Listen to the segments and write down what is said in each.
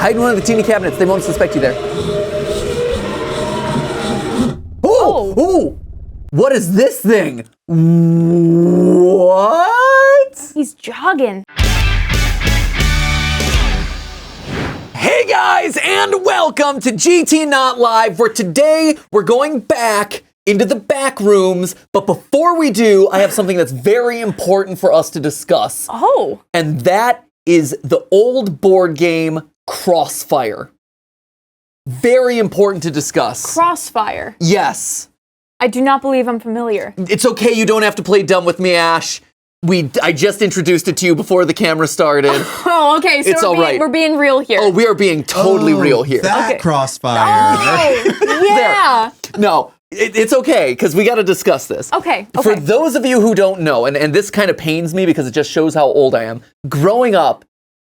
Hide in one of the teeny cabinets. They won't suspect you there. Oh! Oh! What is this thing? What? He's jogging. Hey guys, and welcome to GT Not Live, where today we're going back into the back rooms. But before we do, I have something that's very important for us to discuss. Oh. And that is the old board game Crossfire. Very important to discuss. Crossfire. Yes. I do not believe I'm familiar. It's okay, you don't have to play dumb with me, Ash. I just introduced it to you before the camera started. Oh, okay, so It's all right. we're being real here. Oh, we are being totally real here. That Crossfire. Oh, yeah. No, it's okay, because we got to discuss this. Okay. For those of you who don't know, and this kind of pains me because it just shows how old I am, growing up,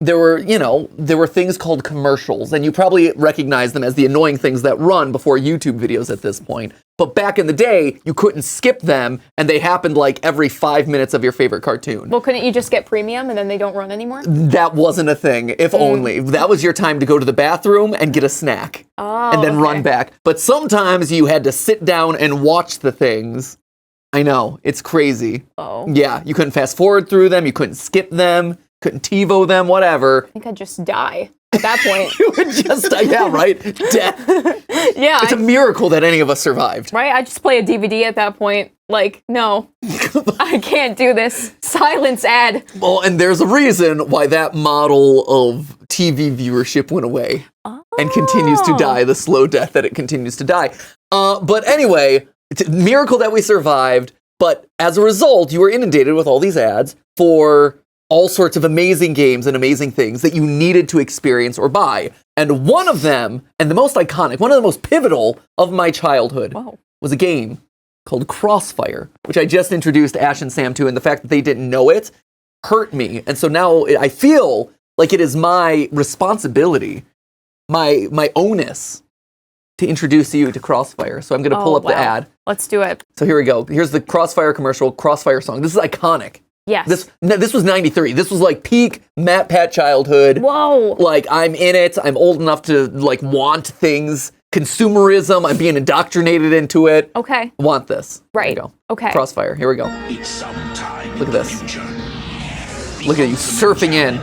there were things called commercials, and you probably recognize them as the annoying things that run before YouTube videos at this point. But back in the day, you couldn't skip them, and they happened like every 5 minutes of your favorite cartoon. Well, couldn't you just get premium and then they don't run anymore? That wasn't a thing, if only. That was your time to go to the bathroom and get a snack, and then run back. But sometimes you had to sit down and watch the things. I know, it's crazy. Oh. Yeah, you couldn't fast forward through them, you couldn't skip them, couldn't TiVo them, whatever. I think I'd just die at that point. You would just, yeah, right? Death. Yeah. It's a miracle that any of us survived. Right? I just play a DVD at that point. Like, no, I can't do this. Silence ad. Well, and there's a reason why that model of TV viewership went away and continues to die, the slow death that it continues to die. But anyway, it's a miracle that we survived. But as a result, you were inundated with all these ads for all sorts of amazing games and amazing things that you needed to experience or buy. And one of them, and the most iconic, one of the most pivotal of my childhood, was a game called Crossfire, which I just introduced Ash and Sam to, and the fact that they didn't know it hurt me. And so now I feel like it is my responsibility, my onus, to introduce you to Crossfire. So I'm going to pull up the ad. Let's do it. So here we go. Here's the Crossfire commercial, Crossfire song. This is iconic. Yes. This was 93. This was like peak Matt Pat childhood. Whoa. Like, I'm in it. I'm old enough to like want things. Consumerism. I'm being indoctrinated into it. Okay. Want this. Right. There you go. Okay. Crossfire. Here we go. Look at this. Look at you surfing in.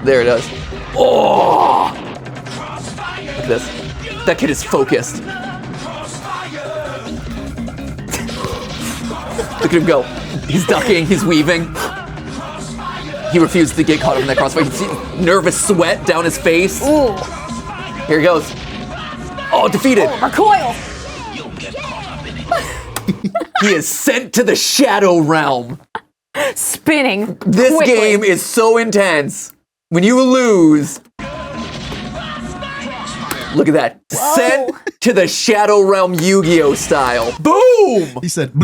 There it is. Oh! Look at this. That kid is focused. Look at him go. He's ducking, he's weaving. He refuses to get caught up in that crossfire. You can see nervous sweat down his face. Ooh. Here he goes. Oh, defeated. Oh, recoil. He is sent to the shadow realm. Spinning. This quickly. game is so intense. When you lose, look at that. Whoa. Sent to the Shadow Realm Yu-Gi-Oh style. Boom! He said,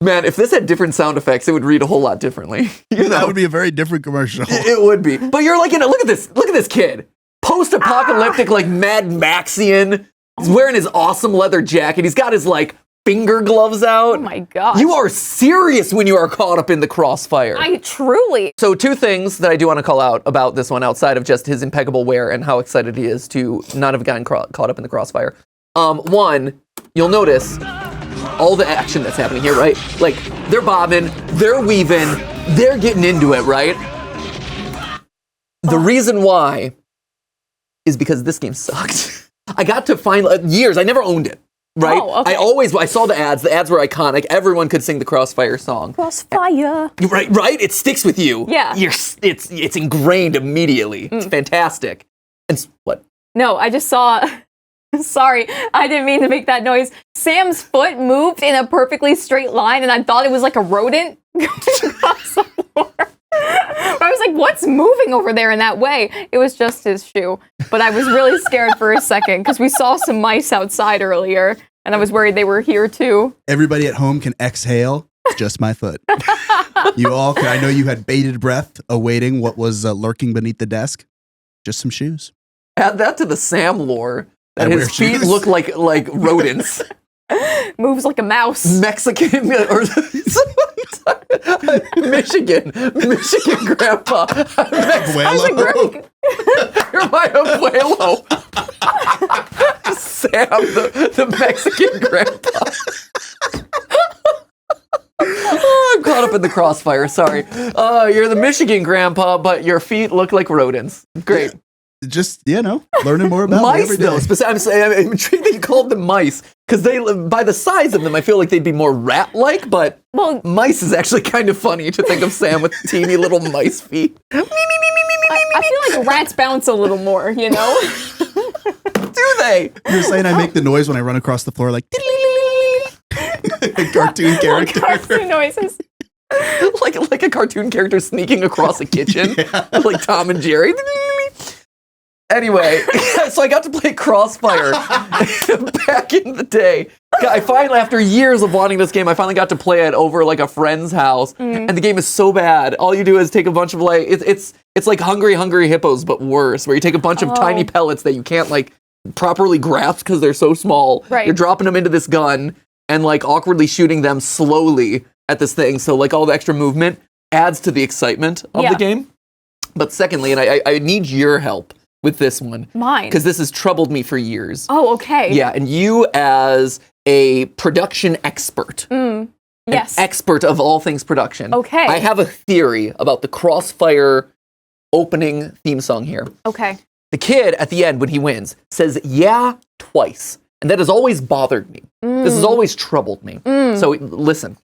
Man, if this had different sound effects, it would read a whole lot differently. that would be a very different commercial. It would be. But you're like, look at this kid. Post-apocalyptic, like Mad Maxian. He's wearing his awesome leather jacket. He's got his like finger gloves out. Oh my God. You are serious when you are caught up in the crossfire. I truly. So 2 things that I do want to call out about this one outside of just his impeccable wear and how excited he is to not have gotten caught up in the crossfire. One, you'll notice all the action that's happening here, right? Like, they're bobbing, they're weaving, they're getting into it, right? The reason why is because this game sucked. I got to find years, I never owned it. Right? Oh, okay. I saw the ads. The ads were iconic. Everyone could sing the Crossfire song. Crossfire. Right? It sticks with you. Yeah. It's ingrained immediately. It's fantastic. And what? No, I just saw. Sorry, I didn't mean to make that noise. Sam's foot moved in a perfectly straight line, and I thought it was like a rodent across the floor. I was like, what's moving over there in that way? It was just his shoe. But I was really scared for a second because we saw some mice outside earlier, and I was worried they were here too. Everybody at home can exhale. It's just my foot. You all can. I know you had bated breath awaiting what was lurking beneath the desk. Just some shoes. Add that to the Sam lore. That I his wear feet shoes. look like rodents. Moves like a mouse. Mexican or Michigan grandpa. Abuelo. Greg. You're my abuelo. Sam, the Mexican grandpa. Oh, I'm caught up in the crossfire. Sorry. You're the Michigan grandpa, but your feet look like rodents. Great. Just, learning more about Mice, every day. though. I'm intrigued that you called them mice, because by the size of them, I feel like they'd be more rat-like, but mice is actually kind of funny to think of Sam with teeny little mice feet. I feel like rats bounce a little more, Do they? You're saying I make the noise when I run across the floor like cartoon character. Cartoon noises. like a cartoon character sneaking across a kitchen, like Tom and Jerry. Anyway, so I got to play Crossfire back in the day. I finally, after years of wanting this game, I finally got to play it over like a friend's house, and the game is so bad. All you do is take a bunch of it's like Hungry Hippos, but worse, where you take a bunch of tiny pellets that you can't like properly grasp because they're so small. Right. You're dropping them into this gun and like awkwardly shooting them slowly at this thing. So like all the extra movement adds to the excitement of the game. But secondly, and I need your help with this one. Mine. Because this has troubled me for years. Oh, okay. Yeah, and you as a production expert. Yes. An expert of all things production. Okay. I have a theory about the Crossfire opening theme song here. Okay. The kid at the end, when he wins, says yeah twice. And that has always bothered me. This has always troubled me. So listen.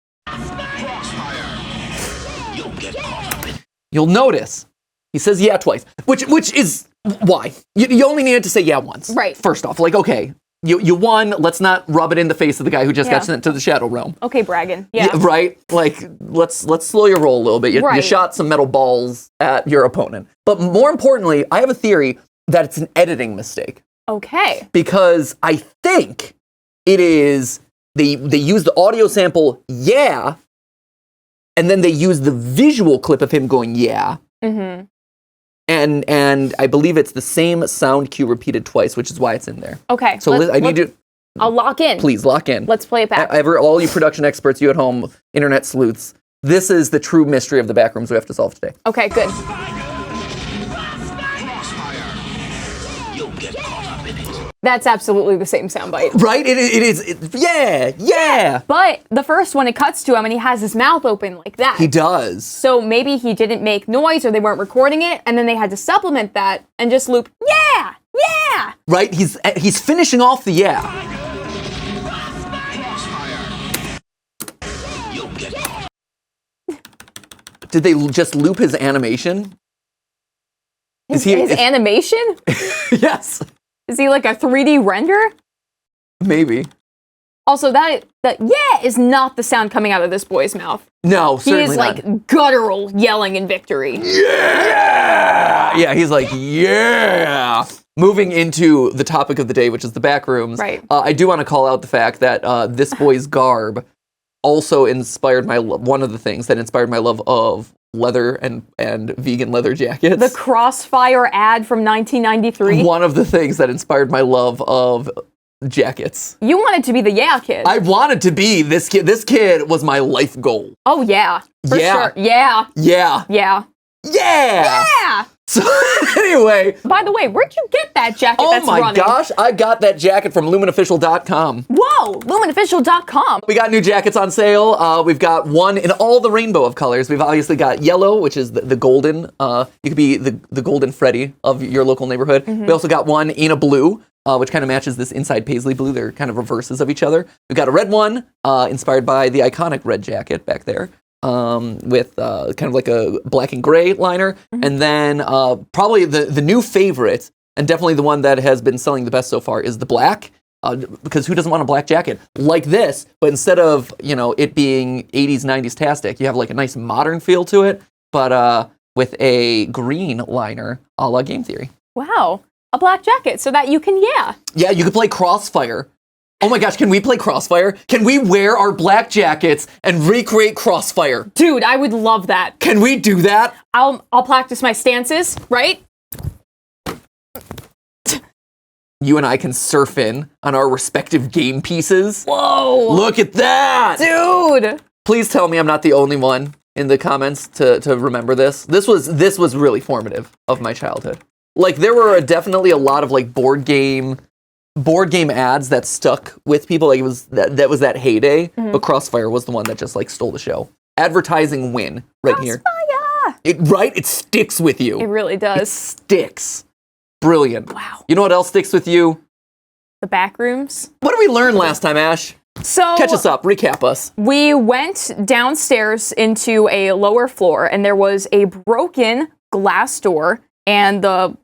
You'll notice he says yeah twice, which is why. You only needed to say yeah once. Right. First off, like, okay, you won. Let's not rub it in the face of the guy who just got sent to the Shadow Realm. Okay, bragging. Yeah. Right? Like, let's slow your roll a little bit. You shot some metal balls at your opponent. But more importantly, I have a theory that it's an editing mistake. Okay. Because I think it is, they use the audio sample, yeah, and then they use the visual clip of him going, yeah. Mm-hmm. And I believe it's the same sound cue repeated twice, which is why it's in there. Okay. So I need you. I'll lock in. Please, lock in. Let's play it back. All you production experts, you at home, internet sleuths, this is the true mystery of the Backrooms we have to solve today. Okay, good. That's absolutely the same soundbite. Right? It is. Yeah. But the first one, it cuts to him and he has his mouth open like that. He does. So maybe he didn't make noise or they weren't recording it, and then they had to supplement that and just loop, yeah. Right? He's finishing off the yeah. Did they just loop his animation? His animation? Yes. Is he like a 3D render? Maybe. Also, that yeah is not the sound coming out of this boy's mouth. No, He certainly is not. like guttural yelling in victory. Yeah, he's like, yeah. Moving into the topic of the day, which is the Backrooms. Right. I do want to call out the fact that this boy's garb also inspired one of the things that inspired my love of leather and vegan leather jackets. The Crossfire ad from 1993. One of the things that inspired my love of jackets. You wanted to be the yeah kid. I wanted to be this kid. This kid was my life goal. Oh yeah. For Yeah. sure. Yeah. Yeah. Yeah. Yeah. Yeah. So anyway. By the way, where'd you get that jacket Oh that's my running? gosh, I got that jacket from lumenofficial.com. Whoa, lumenofficial.com. We got new jackets on sale. We've got one in all the rainbow of colors. We've obviously got yellow, which is the golden. You could be the golden Freddy of your local neighborhood. We also got one in a blue, which kind of matches this inside paisley blue. They're kind of reverses of each other. We've got a red one, inspired by the iconic red jacket back there. With kind of like a black and gray liner. And then probably the new favorite, and definitely the one that has been selling the best so far, is the black. Because who doesn't want a black jacket like this? But instead of, it being 80s, 90s tastic, you have like a nice modern feel to it, but with a green liner a la Game Theory. Wow, a black jacket so that you can, yeah. Yeah, you could play Crossfire. Oh my gosh, can we play Crossfire? Can we wear our black jackets and recreate Crossfire? Dude, I would love that. Can we do that? I'll practice my stances, right? you and I can surf in on our respective game pieces. Whoa. Look at that! Dude. Please tell me I'm not the only one in the comments to remember this. This was really formative of my childhood. Like, there were definitely a lot of like board game ads that stuck with people. Like, it was that was that heyday. But Crossfire was the one that just like stole the show. Advertising win right here. It sticks with you. It really does. It sticks. Brilliant. Wow. You know what else sticks with you? The Backrooms. What did we learn last time, Ash? So Catch us up. Recap us. we went downstairs into a lower floor, and there was a broken glass door, and the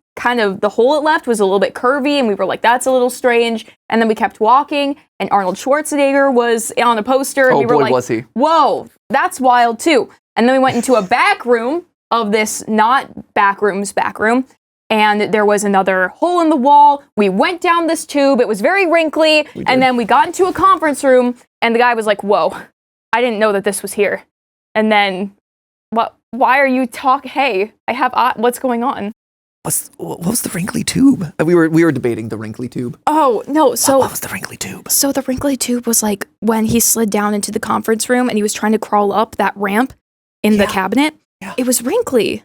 hole it left was a little bit curvy, and we were like, that's a little strange. And then we kept walking, and Arnold Schwarzenegger was on a poster, and Oh we were boy, like, was he. whoa, that's wild too. And then we went into a back room of this not Backrooms back room, and there was another hole in the wall. We went down this tube. It was very wrinkly. And then we got into a conference room, and the guy was like, whoa, I didn't know that this was here. And then, why are you talking? Hey, I have, what's going on? What was the wrinkly tube? We were debating the wrinkly tube. Oh, no, so... What was the wrinkly tube? So the wrinkly tube was like when he slid down into the conference room and he was trying to crawl up that ramp in the cabinet. Yeah. It was wrinkly.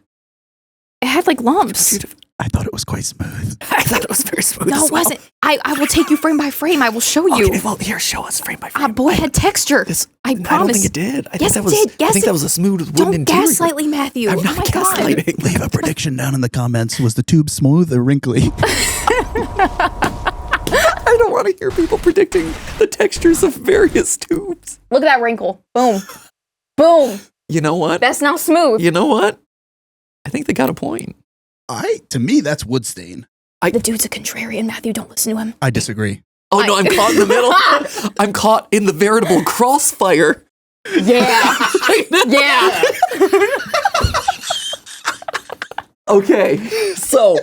It had like lumps. I thought it was quite smooth. I thought it was very smooth. No, it wasn't. I will take you frame by frame. I will show you. Okay, well, here, show us frame by frame. Boy, it had texture. I promise. I don't think it did. Yes, it did. Yes, I think that was a smooth wooden interior. Don't gaslight me, Matthew. I'm not oh my God. gaslighting. Leave a prediction down in the comments. Was the tube smooth or wrinkly? I don't want to hear people predicting the textures of various tubes. Look at that wrinkle. Boom. Boom. You know what? That's now smooth. You know what? I think they got a point. To me, that's wood stain. The dude's a contrarian, Matthew. Don't listen to him. I disagree. Oh, no, I'm caught in the middle. I'm caught in the veritable crossfire. Yeah. Yeah. Okay, so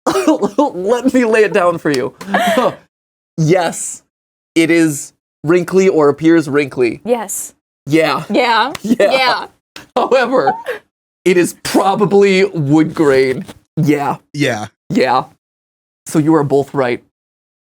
let me lay it down for you. Yes, it is wrinkly or appears wrinkly. Yes. Yeah. Yeah. Yeah. However, it is probably wood grain. Yeah. Yeah. Yeah. So you are both right.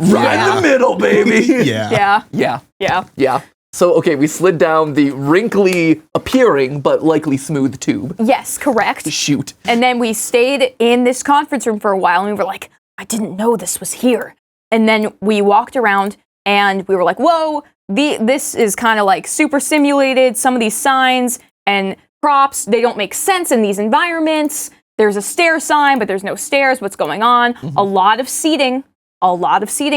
Right in the middle, baby. Yeah. Yeah. Yeah. Yeah. Yeah. So, okay, we slid down the wrinkly appearing but likely smooth tube. Yes, correct. Shoot. And then we stayed in this conference room for a while, and we were like, I didn't know this was here. And then we walked around, and we were like, whoa, this is kind of like super simulated. Some of these signs and props, they don't make sense in these environments. There's a stair sign, but there's no stairs. What's going on? Mm-hmm. A lot of seating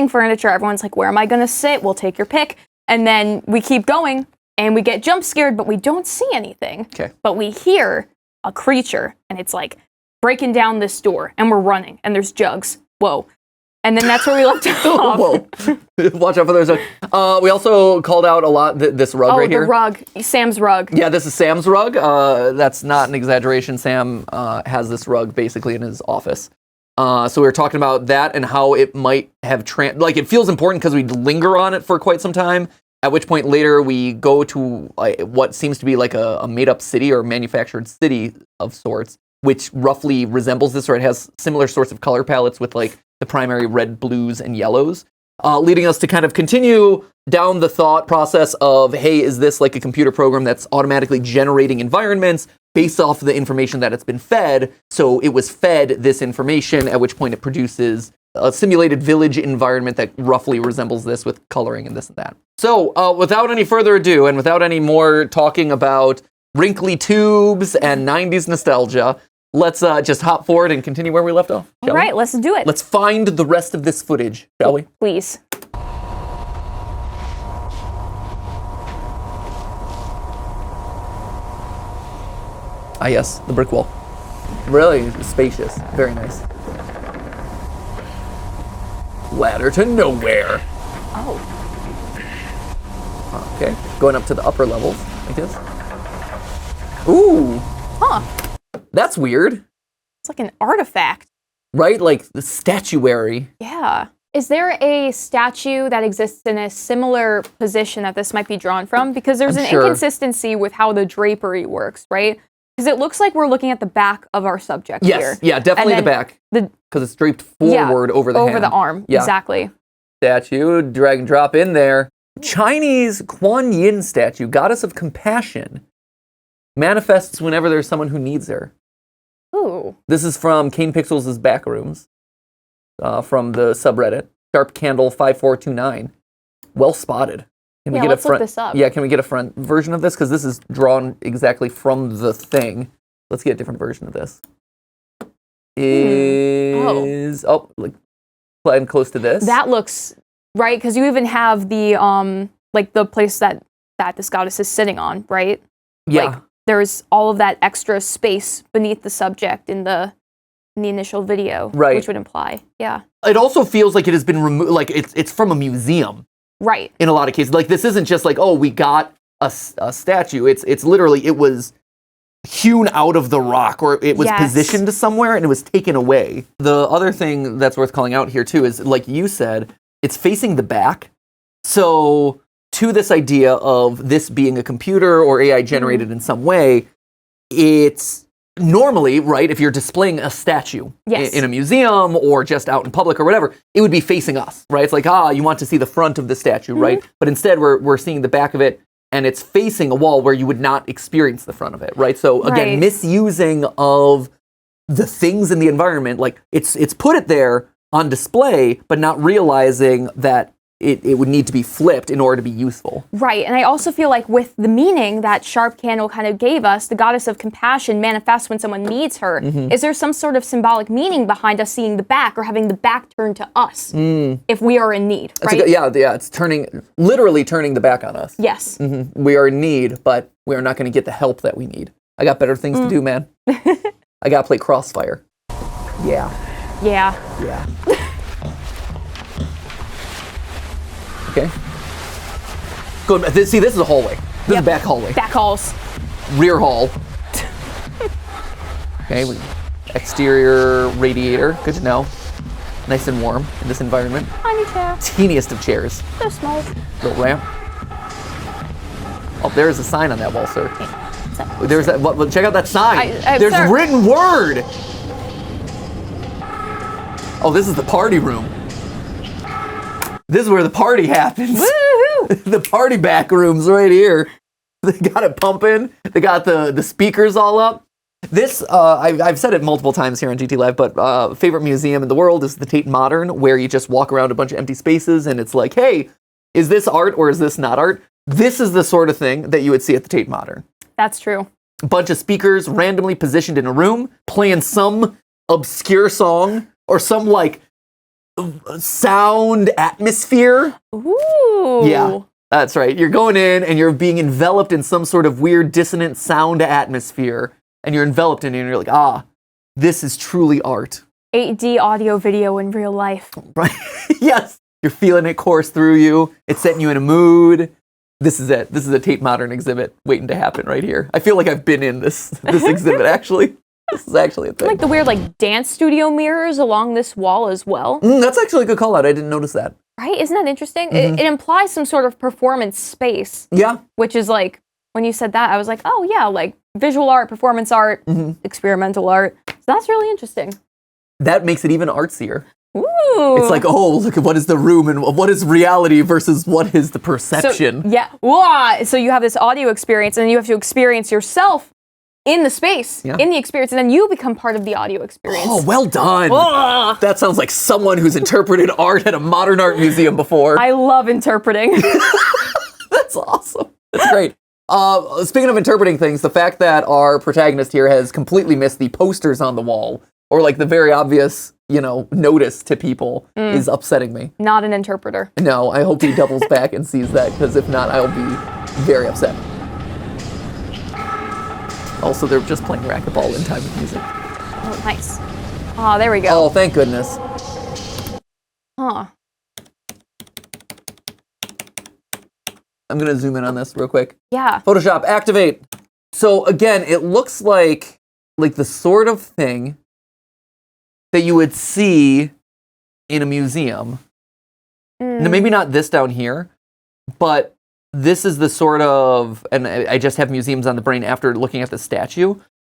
furniture. Everyone's like, where am I going to sit? We'll take your pick. And then we keep going, and we get jump scared, but we don't see anything. Okay. But we hear a creature, and it's like breaking down this door, and we're running, and there's jugs. Whoa. And then that's where we left off. Whoa. Watch out for those. We also called out a lot this rug right here. Oh, the rug. Sam's rug. Yeah, this is Sam's rug. That's not an exaggeration. Sam has this rug basically in his office. So we were talking about that and how it might have it feels important because we linger on it for quite some time. At which point later we go to what seems to be like a made-up city or manufactured city of sorts, which roughly resembles this, or it has similar sorts of color palettes with like the primary red, blues, and yellows, leading us to kind of continue down the thought process of, hey, is this like a computer program that's automatically generating environments based off of the information that it's been fed? So it was fed this information, at which point it produces a simulated village environment that roughly resembles this with coloring and this and that. So without any further ado, and without any more talking about wrinkly tubes and 90s nostalgia, let's just hop forward and continue where we left off. All right, let's do it. Let's find the rest of this footage, shall we? Please. Ah, yes, the brick wall. Really spacious. Very nice. Ladder to nowhere. Oh. Okay, going up to the upper levels, I guess. Ooh. Huh. That's weird, It's like an artifact. right? Like the statuary. Yeah. Is there a statue that exists in a similar position that this might be drawn from? Because there's I'm an sure. inconsistency with how the drapery works, right? Because it looks like we're looking at the back of our subject here. Yes, yeah, definitely the And then back. The because it's draped forward over the over hand. the arm. Yeah. Exactly. Statue, drag and drop in there. Chinese Kuan Yin statue, goddess of compassion, manifests whenever there's someone who needs her. Ooh. This is from Kane Pixels' Backrooms, from the subreddit. Sharp Candle 5429. Well spotted. Can we get let's a front? look this up. Yeah, can we get a front version of this? Because this is drawn exactly from the thing. Let's get a different version of this. Like playing close to this. That looks right, because you even have the like the place that this goddess is sitting on, right? Yeah. Like, there's all of that extra space beneath the subject in the initial video, Right. which would imply, yeah. It also feels like it has been removed. Like it's from a museum. Right. In a lot of cases, like this isn't just like, oh, we got a statue. It's literally, it was hewn out of the rock, or it was positioned somewhere and it was taken away. The other thing that's worth calling out here too is, like you said, it's facing the back. So to this idea of this being a computer or AI generated in some way, it's normally, right, if you're displaying a statue in a museum or just out in public or whatever, it would be facing us, right? It's like, you want to see the front of the statue, right? But instead we're seeing the back of it, and it's facing a wall where you would not experience the front of it, right? So again, misusing of the things in the environment, like it's put it there on display, but not realizing that it would need to be flipped in order to be useful. Right, and I also feel like with the meaning that Sharp Candle kind of gave us, the goddess of compassion manifests when someone needs her. Is there some sort of symbolic meaning behind us seeing the back or having the back turned to us if we are in need, right? It's literally turning the back on us. Yes. We are in need, but we are not going to get the help that we need. I got better things to do, man. I got to play Crossfire. Yeah. Okay. Good. See, this is a hallway. This is a back hallway. Back halls. Rear hall. Okay. Exterior radiator. Good to know. Nice and warm in this environment. Tiny chair. Teeniest of chairs. So small. Little ramp. Oh, there is a sign on that wall, sir. There's that. Check out that sign. There's written word. Oh, this is the party room. This is where the party happens. Woohoo! The party back rooms right here. They got it pumping. They got the speakers all up. This, I've said it multiple times here on GTLive, but favorite museum in the world is the Tate Modern, where you just walk around a bunch of empty spaces and it's like, hey, is this art or is this not art? This is the sort of thing that you would see at the Tate Modern. That's true. A bunch of speakers randomly positioned in a room, playing some obscure song or some like sound atmosphere. Ooh. Yeah, that's right. You're going in and you're being enveloped in some sort of weird dissonant sound atmosphere, and you're enveloped in it and you're like, this is truly art. 8D audio video in real life. Right? Yes. You're feeling it course through you. It's setting you in a mood. This is it. This is a Tate Modern exhibit waiting to happen right here. I feel like I've been in this exhibit, actually. This is actually a thing. Like the weird dance studio mirrors along this wall as well. That's actually a good call out. I didn't notice that. Right? Isn't that interesting? It implies some sort of performance space. Yeah. Which is like, when you said that, I was like, oh yeah, like visual art, performance art, experimental art. So that's really interesting. That makes it even artsier. Ooh. It's like, look at what is the room and what is reality versus what is the perception. So you have this audio experience and then you have to experience yourself in the space, in the experience, and then you become part of the audio experience. Oh, well done. That sounds like someone who's interpreted art at a modern art museum before. I love interpreting. That's awesome. That's great. Speaking of interpreting things, the fact that our protagonist here has completely missed the posters on the wall, or like the very obvious, notice to people, is upsetting me. Not an interpreter. No, I hope he doubles back and sees that, because if not, I'll be very upset. Also, they're just playing racquetball in time with music. Oh, nice. Oh, there we go. Oh, thank goodness. Huh. I'm going to zoom in on this real quick. Yeah. Photoshop, activate. So again, it looks like the sort of thing that you would see in a museum. Now, maybe not this down here, but this is the sort of, and I just have museums on the brain after looking at the statue.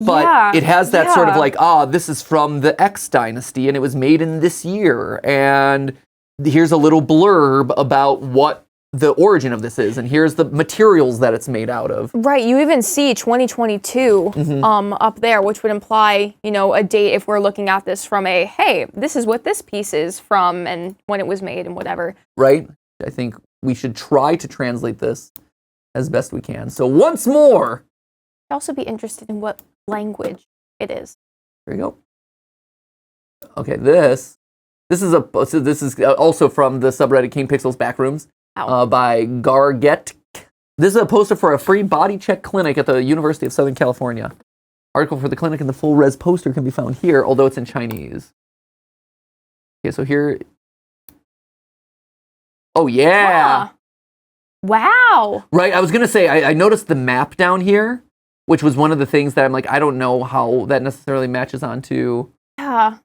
But it has that sort of like, this is from the X dynasty and it was made in this year. And here's a little blurb about what the origin of this is. And here's the materials that it's made out of. Right. You even see 2022 up there, which would imply, a date if we're looking at this from hey, this is what this piece is from and when it was made and whatever. Right. I think we should try to translate this as best we can. So once more. I'd also be interested in what language it is. There you go. Okay, this is also from the subreddit King Pixel's Backrooms by Garget. This is a poster for a free body check clinic at the University of Southern California. Article for the clinic and the full res poster can be found here, although it's in Chinese. Okay, so here. Oh yeah. Wow. Right, I was gonna say I noticed the map down here, which was one of the things that I'm like, I don't know how that necessarily matches onto. Yeah.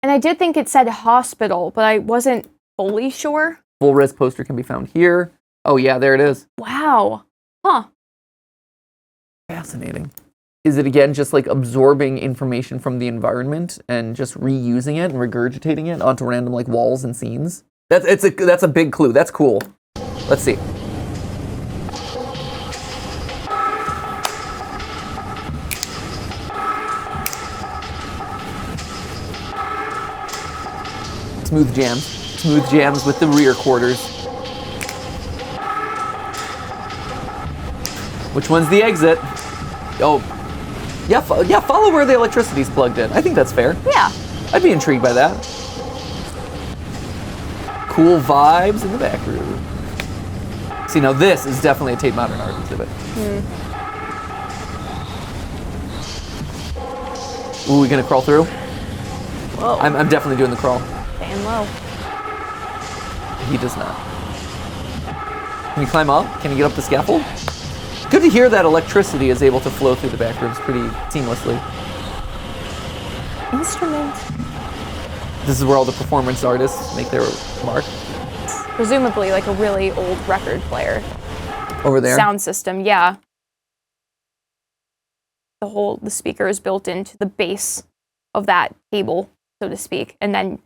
And I did think it said hospital, but I wasn't fully sure. Full res poster can be found here. Oh, yeah, there it is. Wow. Huh. Fascinating. Is it, again, just like absorbing information from the environment and just reusing it and regurgitating it onto random like walls and scenes? That's a big clue. That's cool. Let's see. Smooth jams with the rear quarters. Which one's the exit? Oh, yeah, follow where the electricity's plugged in. I think that's fair. Yeah. I'd be intrigued by that. Cool vibes in the back room. See, now this is definitely a Tate Modern Art exhibit. Ooh, we gonna crawl through? Whoa. I'm definitely doing the crawl. Staying low. He does not. Can you climb up? Can you get up the scaffold? Good to hear that electricity is able to flow through the back rooms pretty seamlessly. Instrument. This is where all the performance artists make their mark. Presumably like a really old record player. Over there? Sound system, yeah. The speaker is built into the base of that table, so to speak. And then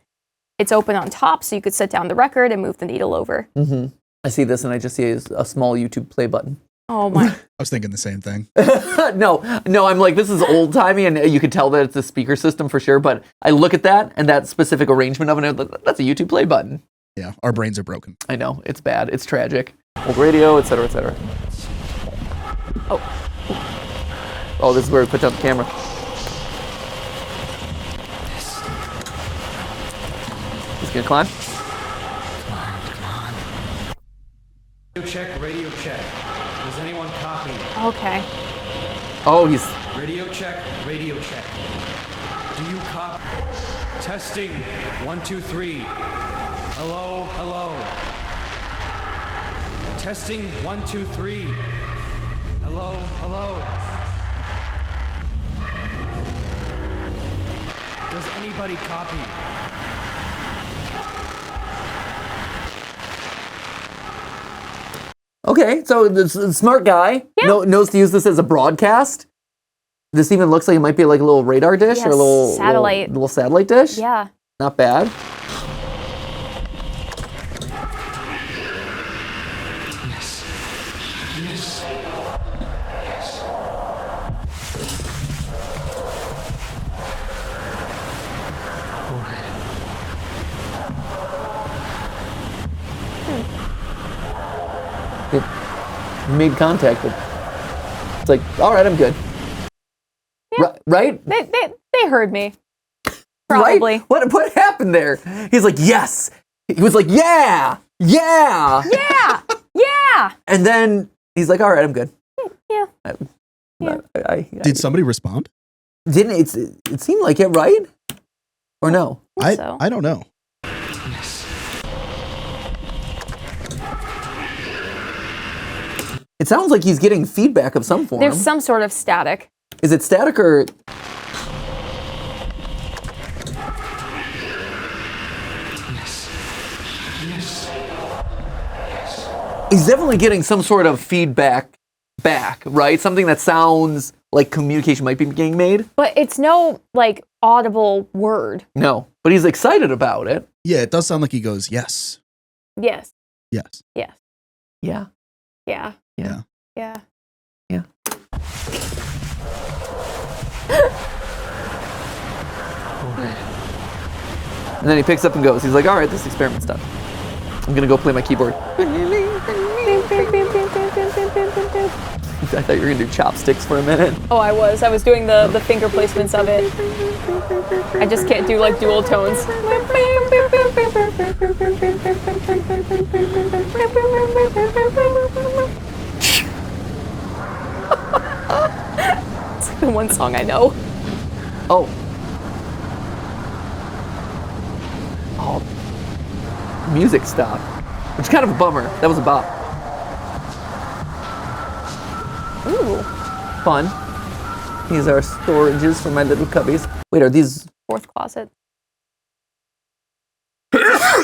it's open on top, so you could set down the record and move the needle over. Mm-hmm. I see this, and I just see a small YouTube play button. Oh my! I was thinking the same thing. No, I'm like, this is old timey, and you can tell that it's a speaker system for sure. But I look at that and that specific arrangement of it, that's a YouTube play button. Yeah, our brains are broken. I know, it's bad, it's tragic. Old radio, etc., etc. Oh, this is where we put down the camera. He's gonna climb. Come on. Radio check. Does anyone copy? Okay. Oh, he's... Radio check. Do you copy? Testing. 1, 2, 3. Hello. Testing. 1, 2, 3. Hello. Does anybody copy? Okay, so the smart guy knows to use this as a broadcast. This even looks like it might be like a little radar dish or a little satellite. Little satellite dish. Yeah. Not bad. Yes. It made contact, but it's like, all right, I'm good. Yeah. Right? They heard me. Probably. Right? What happened there? He's like, yes. He was like, yeah. Yeah. And then he's like, all right, I'm good. Yeah. Did somebody respond? Didn't it seemed like it, right? Or no? I So. don't know. It sounds like he's getting feedback of some form. There's some sort of static. Is it static or... He's definitely getting some sort of feedback back, right? Something that sounds like communication might be being made. But it's no like audible word. No, but he's excited about it. Yeah, it does sound like he goes, yes. Yes. Yes. Yes. Yeah. Yeah. Yeah. Yeah. Yeah. And then he picks up and goes. He's like, all right, this experiment's done. I'm going to go play my keyboard. I thought you were going to do chopsticks for a minute. Oh, I was doing the finger placements of it. I just can't do like dual tones. It's like the one song I know. Oh. Music stopped, which is kind of a bummer. That was a bop. Ooh. Fun. These are storages for my little cubbies. Wait, are these... Fourth closet.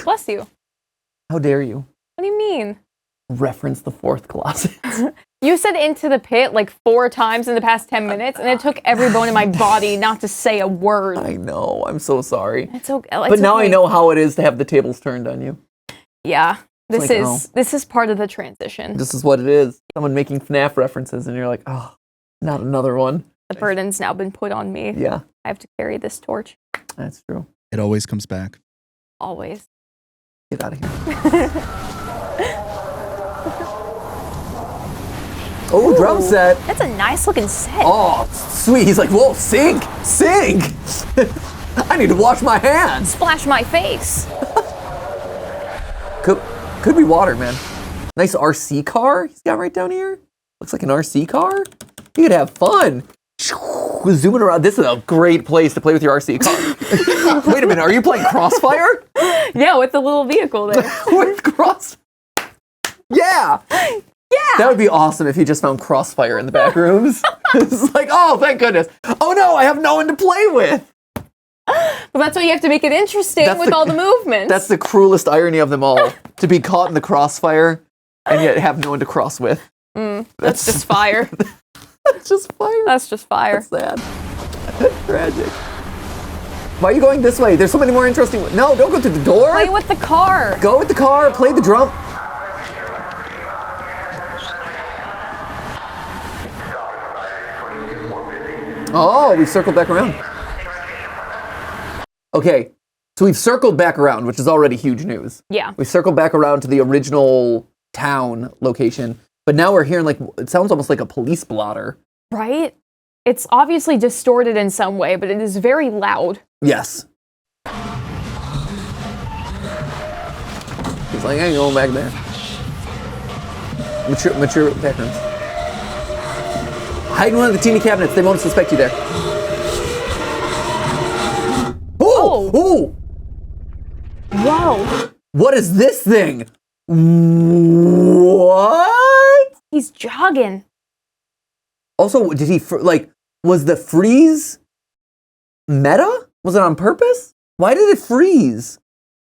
Bless you. How dare you What do you mean? reference the fourth closet? You said into the pit like 4 times in the past 10 minutes, and it took every bone in my body not to say a word. I know. I'm so sorry. It's okay. But now I know how it is to have the tables turned on you. Yeah. This like, this is part of the transition. This is what it is. Someone making FNAF references, and you're like, oh, not another one. The burden's now been put on me. Yeah, I have to carry this torch. that's true. It always comes back. Always. Get out of here. Oh, drum set. That's a nice looking set. Oh, sweet. He's like, whoa, sink, sink. I need to wash my hands. Splash my face. Could be water, man. Nice RC car he's got right down here. Looks like an RC car. You could have fun. Zooming around. This is a great place to play with your RC car. Wait a minute, are you playing Crossfire? Yeah, with the little vehicle there. With Cross? Yeah. Yeah. That would be awesome if you just found Crossfire in the back rooms. It's like, oh, thank goodness. Oh no, I have no one to play with. Well, that's why you have to make it interesting That's with all the movements. That's the cruelest irony of them all. To be caught in the crossfire and yet have no one to cross with. That's just fire. That's just fire. That's just fire. That's sad. That's tragic. Why are you going this way? There's so many more interesting... No, don't go through the door. Play with the car. Go with the car. Play the drum. Oh, we circled back around. Okay, so we've circled back around, which is already huge news. Yeah. We circled back around to the original town location, but now we're hearing like, it sounds almost like a police blotter. Right? It's obviously distorted in some way, but it is very loud. Yes. He's like, I ain't going back there. Mature Backrooms. Hide in one of the teeny cabinets. They won't suspect you there. Oh! Oh! Whoa. What is this thing? What? He's jogging. Also, did he, was the freeze meta? Was it on purpose? Why did it freeze?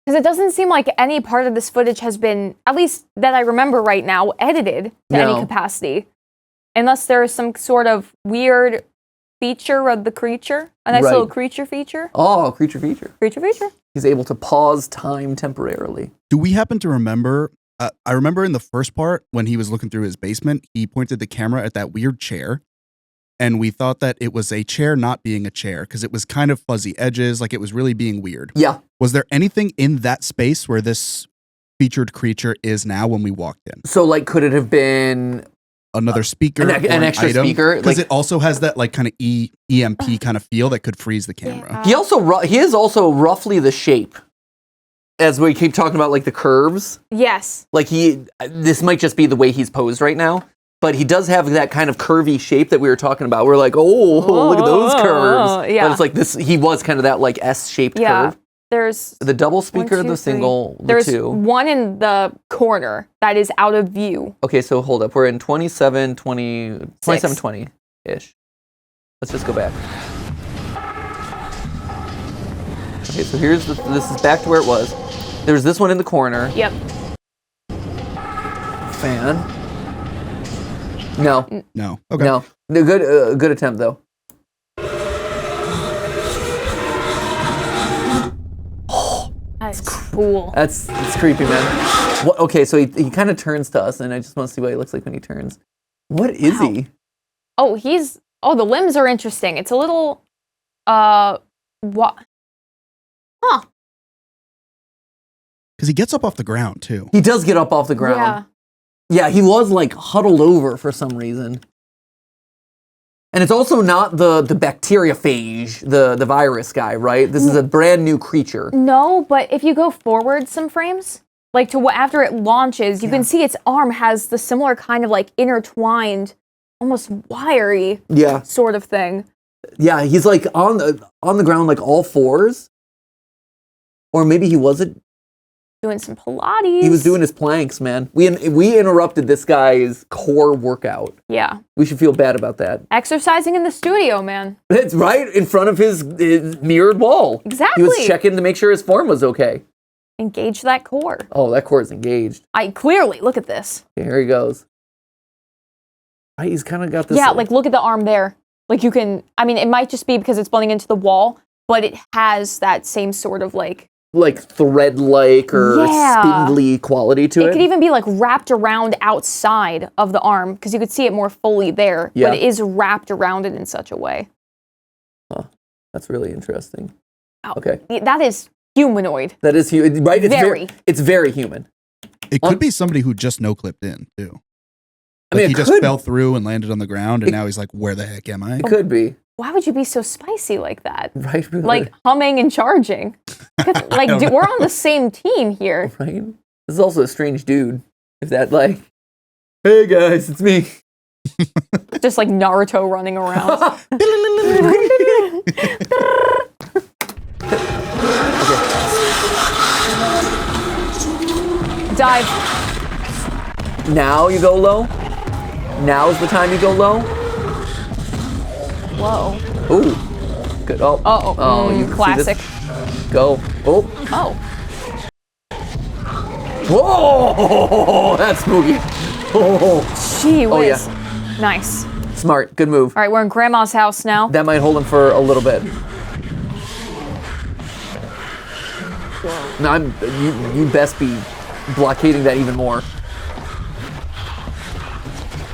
Because it doesn't seem like any part of this footage has been, at least that I remember right now, edited to any capacity. Unless there is some sort of weird feature of the creature. A nice little creature feature. Oh, creature feature. Creature feature. He's able to pause time temporarily. Do we happen to remember, I remember in the first part when he was looking through his basement, he pointed the camera at that weird chair. And we thought that it was a chair not being a chair because it was kind of fuzzy edges, like it was really being weird. Yeah. Was there anything in that space where this featured creature is now when we walked in? So, like, could it have been another speaker, an extra speaker? Because it also has that like kind of EMP kind of feel that could freeze the camera. Yeah. He is also roughly the shape, as we keep talking about, like the curves. Yes. Like this might just be the way he's posed right now, but he does have that kind of curvy shape that we were talking about. We're like, oh, look at those curves. Yeah. But it's like this. He was kind of that like S-shaped curve. There's The double speaker, one, two, the single, the There's two. one in the corner that is out of view. Okay, so hold up. We're in 2720-ish. Let's just go back. Okay, so here's this is back to where it was. There's this one in the corner. Yep. Fan. No. No. Okay. No. Good attempt though. That's cool. It's creepy, man. Okay, so he kind of turns to us, and I just want to see what he looks like when he turns. What is he? Oh, the limbs are interesting. It's a little, what? Huh. Because he gets up off the ground, too. He does get up off the ground. Yeah, he was like huddled over for some reason. And it's also not the bacteriophage, the virus guy, right? This is a brand new creature. No, but if you go forward some frames, like to after it launches, you can see its arm has the similar kind of like intertwined, almost wiry sort of thing. Yeah, he's like on the ground like all fours. Or maybe he wasn't doing some Pilates. He was doing his planks, man. We interrupted this guy's core workout. Yeah. We should feel bad about that. Exercising in the studio, man. It's right in front of his mirrored wall. Exactly. He was checking to make sure his form was okay. Engage that core. Oh, that core is engaged. Clearly, look at this. Okay, here he goes. Right, he's kind of got this. Yeah, like look at the arm there. Like you can, I mean, it might just be because it's blending into the wall, but it has that same sort of like thread-like or spindly quality to it. It could even be like wrapped around outside of the arm because you could see it more fully there, but it is wrapped around it in such a way. Huh. That's really interesting. Oh, okay. That is humanoid. That is human, right? It's very human. It could be somebody who just no-clipped in, too. I mean, he just fell through and landed on the ground, and now he's like, where the heck am I? It could be. Why would you be so spicy like that? Right. Like humming and charging. Like we're on the same team here. Right. This is also a strange dude. If that like, hey guys, it's me. Just like Naruto running around. Dive. Now you go low. Now's the time you go low. Whoa. Ooh. Good. Oh. You classic. Go. Oh. Whoa! That's spooky. Oh. Gee whiz. Oh yeah. Nice. Smart. Good move. All right, we're in Grandma's house now. That might hold him for a little bit. No, you best be blockading that even more.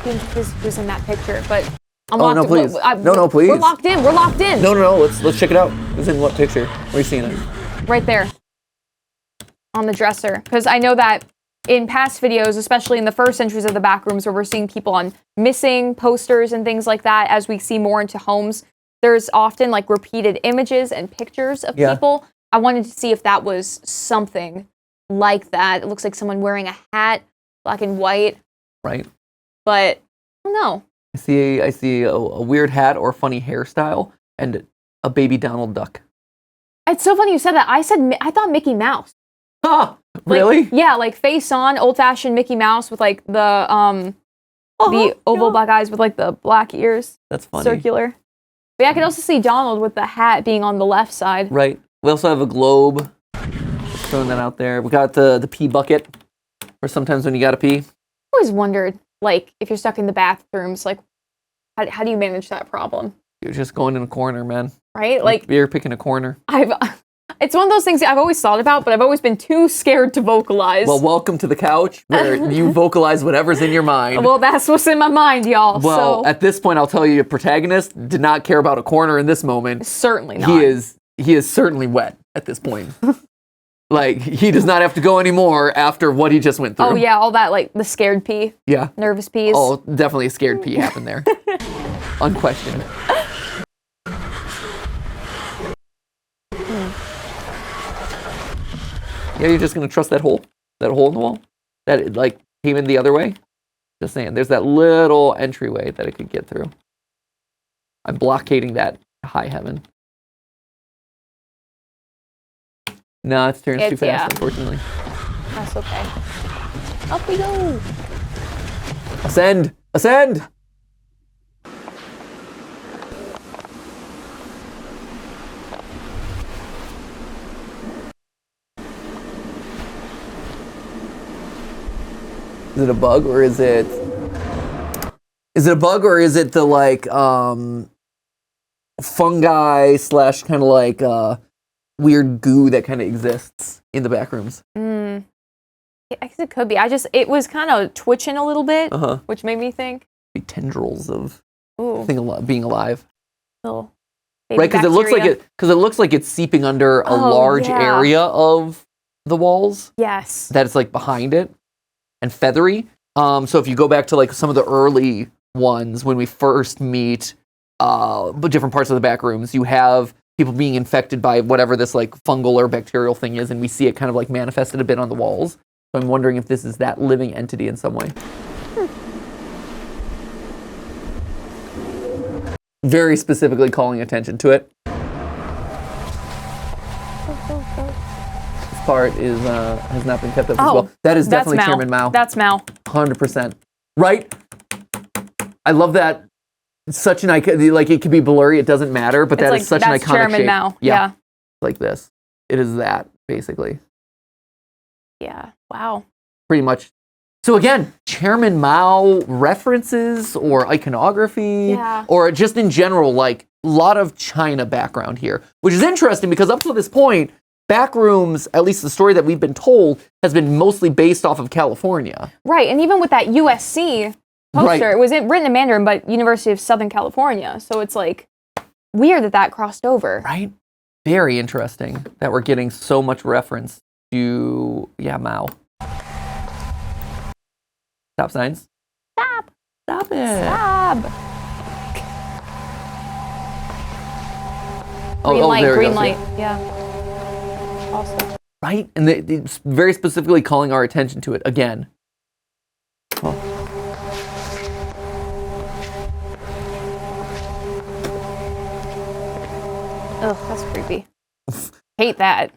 Who's in that picture? But I'm locked in. No, please. No, please. We're locked in. We're locked in. No. Let's check it out. Who's in what picture? Where are you seeing it? Right there. On the dresser. Because I know that in past videos, especially in the first entries of the Backrooms, where we're seeing people on missing posters and things like that, as we see more into homes, there's often like repeated images and pictures of people. I wanted to see if that was something like that. It looks like someone wearing a hat, black and white. Right. But I don't know. I see a weird hat or funny hairstyle and a baby Donald Duck. It's so funny you said that. I thought Mickey Mouse. Ah, really? Yeah, like face on, old fashioned Mickey Mouse with like the oval black eyes with like the black ears. That's funny. Circular. But yeah, I could also see Donald with the hat being on the left side. Right. We also have a globe. Just throwing that out there. We got the pee bucket, or sometimes when you gotta pee. I always wondered, like, if you're stuck in the bathrooms, like, how do you manage that problem? You're just going in a corner, man. Right? Like you're picking a corner. It's one of those things that I've always thought about, but I've always been too scared to vocalize. Well, welcome to the couch where you vocalize whatever's in your mind. Well, that's what's in my mind, y'all. Well, at this point, I'll tell you, your protagonist did not care about a corner in this moment. Certainly not. He is certainly wet at this point. Like, he does not have to go anymore after what he just went through. Oh, yeah, all that, like, the scared pee. Yeah. Nervous pees. Oh, definitely a scared pee happened there. Unquestioned. Yeah, you're just going to trust that hole in the wall? That it, like, came in the other way? Just saying, there's that little entryway that it could get through. I'm blockading that high heaven. No, it's turned too fast, unfortunately. That's okay. Up we go. Ascend! Ascend! Is it a bug or is it Is it a bug or is it the like fungi / kind of like weird goo that kind of exists in the back rooms? I guess it could be. It was kind of twitching a little bit, which made me think. The tendrils of Ooh. being alive. Little Right, because it looks like it's seeping under a large area of the walls. Yes. That it's like behind it and feathery. So if you go back to like some of the early ones when we first meet different parts of the back rooms, you have people being infected by whatever this like fungal or bacterial thing is, and we see it kind of like manifested a bit on the walls. So I'm wondering if this is that living entity in some way. Very specifically calling attention to it. This part is has not been kept up as well. That is definitely Mao. Chairman Mao. That's Mao. 100%. Right? I love that. It's such an icon. Like it could be blurry. It doesn't matter. But that is such an iconic Chairman shape. Mao. Yeah. Like this. It is that basically. Yeah. Wow. Pretty much. So again, Chairman Mao references or iconography or just in general, like a lot of China background here, which is interesting because up to this point, Backrooms, at least the story that we've been told, has been mostly based off of California. Right, and even with that USC poster, it was written in Mandarin, but University of Southern California, so it's like weird that crossed over. Right? Very interesting that we're getting so much reference to, Mao. Stop signs. Stop. Stop it. Stop. Green light. Yeah. Also. Right? And they very specifically calling our attention to it again. Oh. Ugh, that's creepy. Hate that.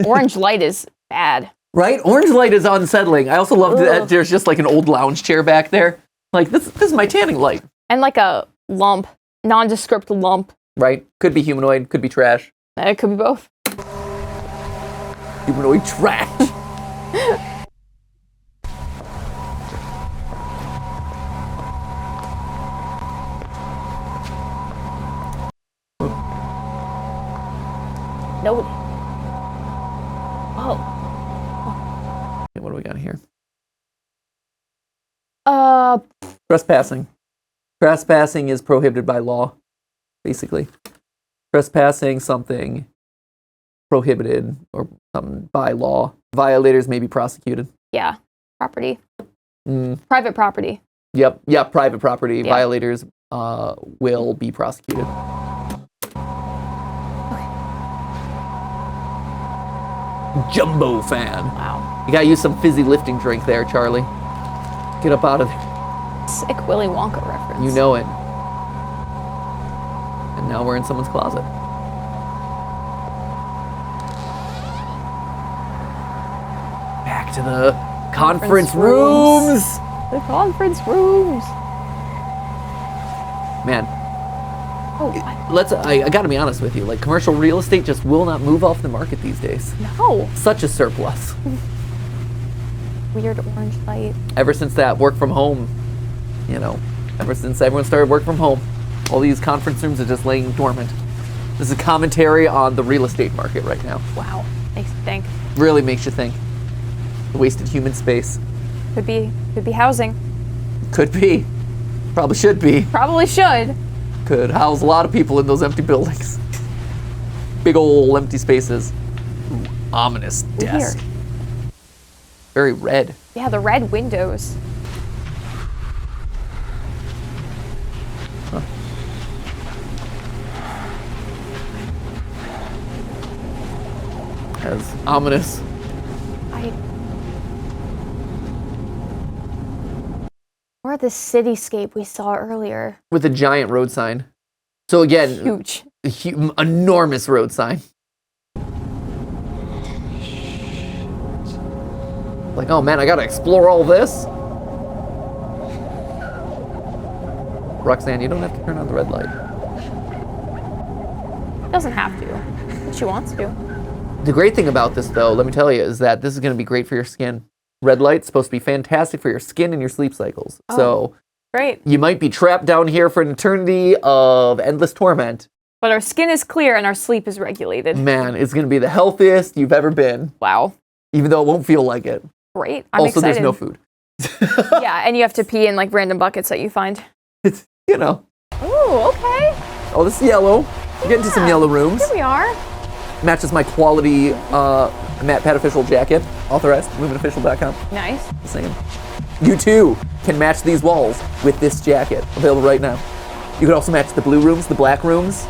Orange light is bad. Right? Orange light is unsettling. I also love that there's just like an old lounge chair back there. Like, this is my tanning light. And like a lump, nondescript lump. Right? Could be humanoid, could be trash. It could be both. Humanoid trash. No. Oh. Okay, what do we got here? Trespassing. Trespassing is prohibited by law, basically. Trespassing something prohibited or something by law. Violators may be prosecuted. Yeah. Property. Private property. Yep. Yeah, private property. Yeah. Violators will be prosecuted. Jumbo fan. Wow. You gotta use some fizzy lifting drink there, Charlie. Get up out of there. Sick Willy Wonka reference. You know it. And now we're in someone's closet. Back to the conference rooms. The conference rooms. Man. I gotta be honest with you. Like, commercial real estate just will not move off the market these days. No. Such a surplus. Weird orange light. Ever since that work from home, ever since everyone started work from home, all these conference rooms are just laying dormant. This is a commentary on the real estate market right now. Wow. Makes you think. Really makes you think. The wasted human space. Could be housing. Could be. Probably should be. Probably should. Could house a lot of people in those empty buildings. Big old empty spaces. Ooh, ominous desk. Weird. Very red. Yeah, the red windows. Huh. As ominous. Or the cityscape we saw earlier. With a giant road sign. So again, huge. Enormous road sign. Like, oh man, I gotta explore all this. Roxanne, you don't have to turn on the red light. Doesn't have to, but she wants to. The great thing about this, though, let me tell you, is that this is gonna be great for your skin. Red light's supposed to be fantastic for your skin and your sleep cycles. Oh. So Great. You might be trapped down here for an eternity of endless torment. But our skin is clear and our sleep is regulated. Man, it's going to be the healthiest you've ever been. Wow. Even though it won't feel like it. Great. I'm also, excited. there's no food. Yeah, and you have to pee in like random buckets that you find. It's, you know. Ooh, okay. Oh, this is yellow. You get into some yellow rooms. Here we are. Matches my quality Matt Pat official jacket. Authorized, movementofficial.com. Nice. Just saying. You too can match these walls with this jacket. Available right now. You can also match the blue rooms, the black rooms,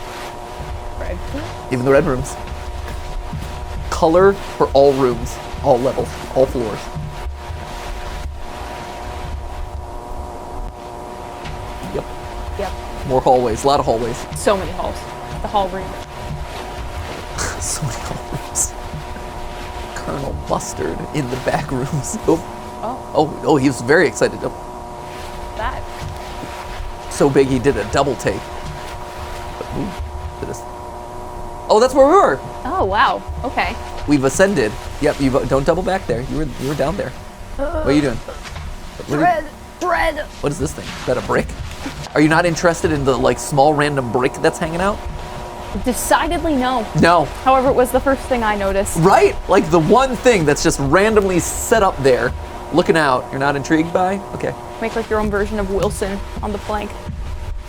Red. even the red rooms. Color for all rooms, all levels, all floors. Yep. Yep. More hallways, a lot of hallways. So many halls. The hall room. So many hallways. Colonel Mustard in the back rooms. Oh, he was very excited. Oh, That. so big he did a double take. Oh, that's where we were. Oh, wow. Okay. We've ascended. Yep, don't double back there. You were down there. What are you doing? Dread. What is this thing? Is that a brick? Are you not interested in the like small random brick that's hanging out? Decidedly no. No. However, it was the first thing I noticed. Right? Like the one thing that's just randomly set up there, looking out. You're not intrigued by? Okay. Make like your own version of Wilson on the flank.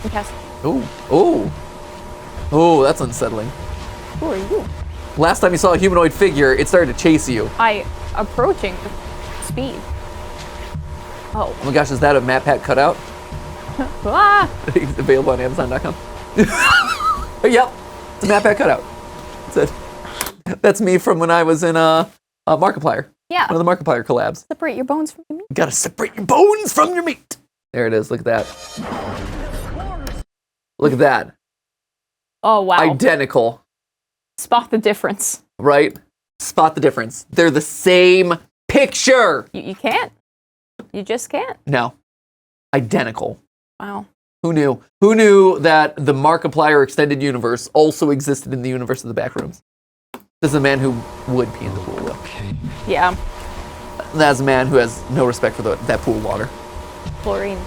And cast. Oh, that's unsettling. Who are you? Last time you saw a humanoid figure, it started to chase you. Approaching speed. Oh. Oh my gosh, is that a Matt Pat cutout? Ah! It's available on Amazon.com. Yep, it's a Matt Pat cutout. That's it. That's me from when I was in Markiplier. Yeah. One of the Markiplier collabs. Separate your bones from your meat. You gotta separate your bones from your meat. There it is, look at that. Look at that. Oh, wow. Identical, Spot the difference. right? Spot the difference. They're the same picture. You can't. You just can't. No, identical. Wow. Who knew? Who knew that the Markiplier extended universe also existed in the universe of the Backrooms? This is a man who would pee in the pool, though. Yeah. That's a man who has no respect for that pool water. Chlorine.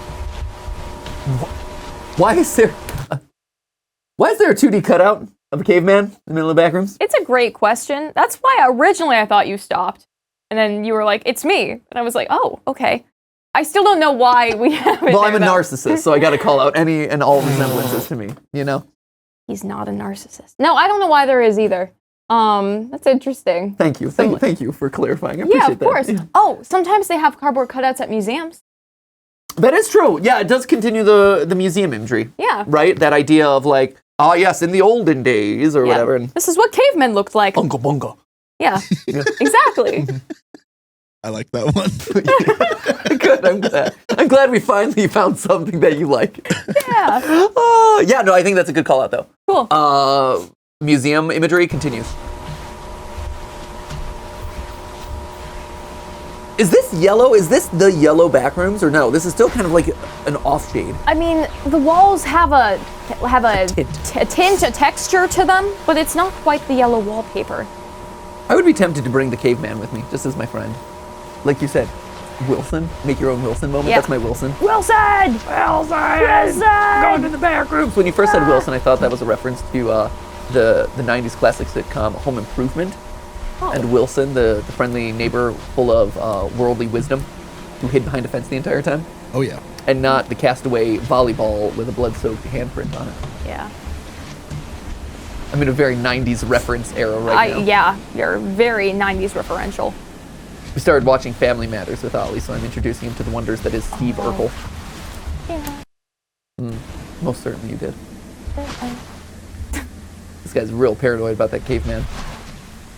Why is there a 2D cutout of a caveman in the middle of the Backrooms? It's a great question. That's why originally I thought you stopped. And then you were like, it's me. And I was like, oh, okay. I still don't know why we have it. Well, I'm a narcissist, so I got to call out any and all resemblances to me, you know? He's not a narcissist. No, I don't know why there is either. That's interesting. Thank you. Thank you for clarifying. I appreciate Yeah, of that. course. Oh, sometimes they have cardboard cutouts at museums. That is true. Yeah, it does continue the museum imagery. Yeah. Right? That idea of like, oh yes, in the olden days or whatever. And This is what cavemen looked like. bunga bunga. Yeah, exactly. I like that one. Good, I'm glad. I'm glad we finally found something that you like. Yeah. Yeah, no, I think that's a good call out though. Cool. Museum imagery continues. Is this yellow? Is this the yellow Backrooms or no? This is still kind of like an off shade. I mean, the walls have a tint. a texture to them, but it's not quite the yellow wallpaper. I would be tempted to bring the caveman with me, just as my friend. Like you said, Wilson, make your own Wilson moment. Yeah. That's my Wilson. Wilson! Going to the Backrooms. When you first said Wilson, I thought that was a reference to the 90s classic sitcom Home Improvement. Oh. And Wilson, the friendly neighbor full of worldly wisdom, who hid behind a fence the entire time. Oh, yeah. And not the castaway volleyball with a blood-soaked handprint on it. Yeah. I'm in a very 90s reference era right now. Yeah, you're very 90s referential. We started watching Family Matters with Ollie, so I'm introducing him to the wonders that is Steve Urkel. Yeah. Most certainly you did. This guy's real paranoid about that caveman,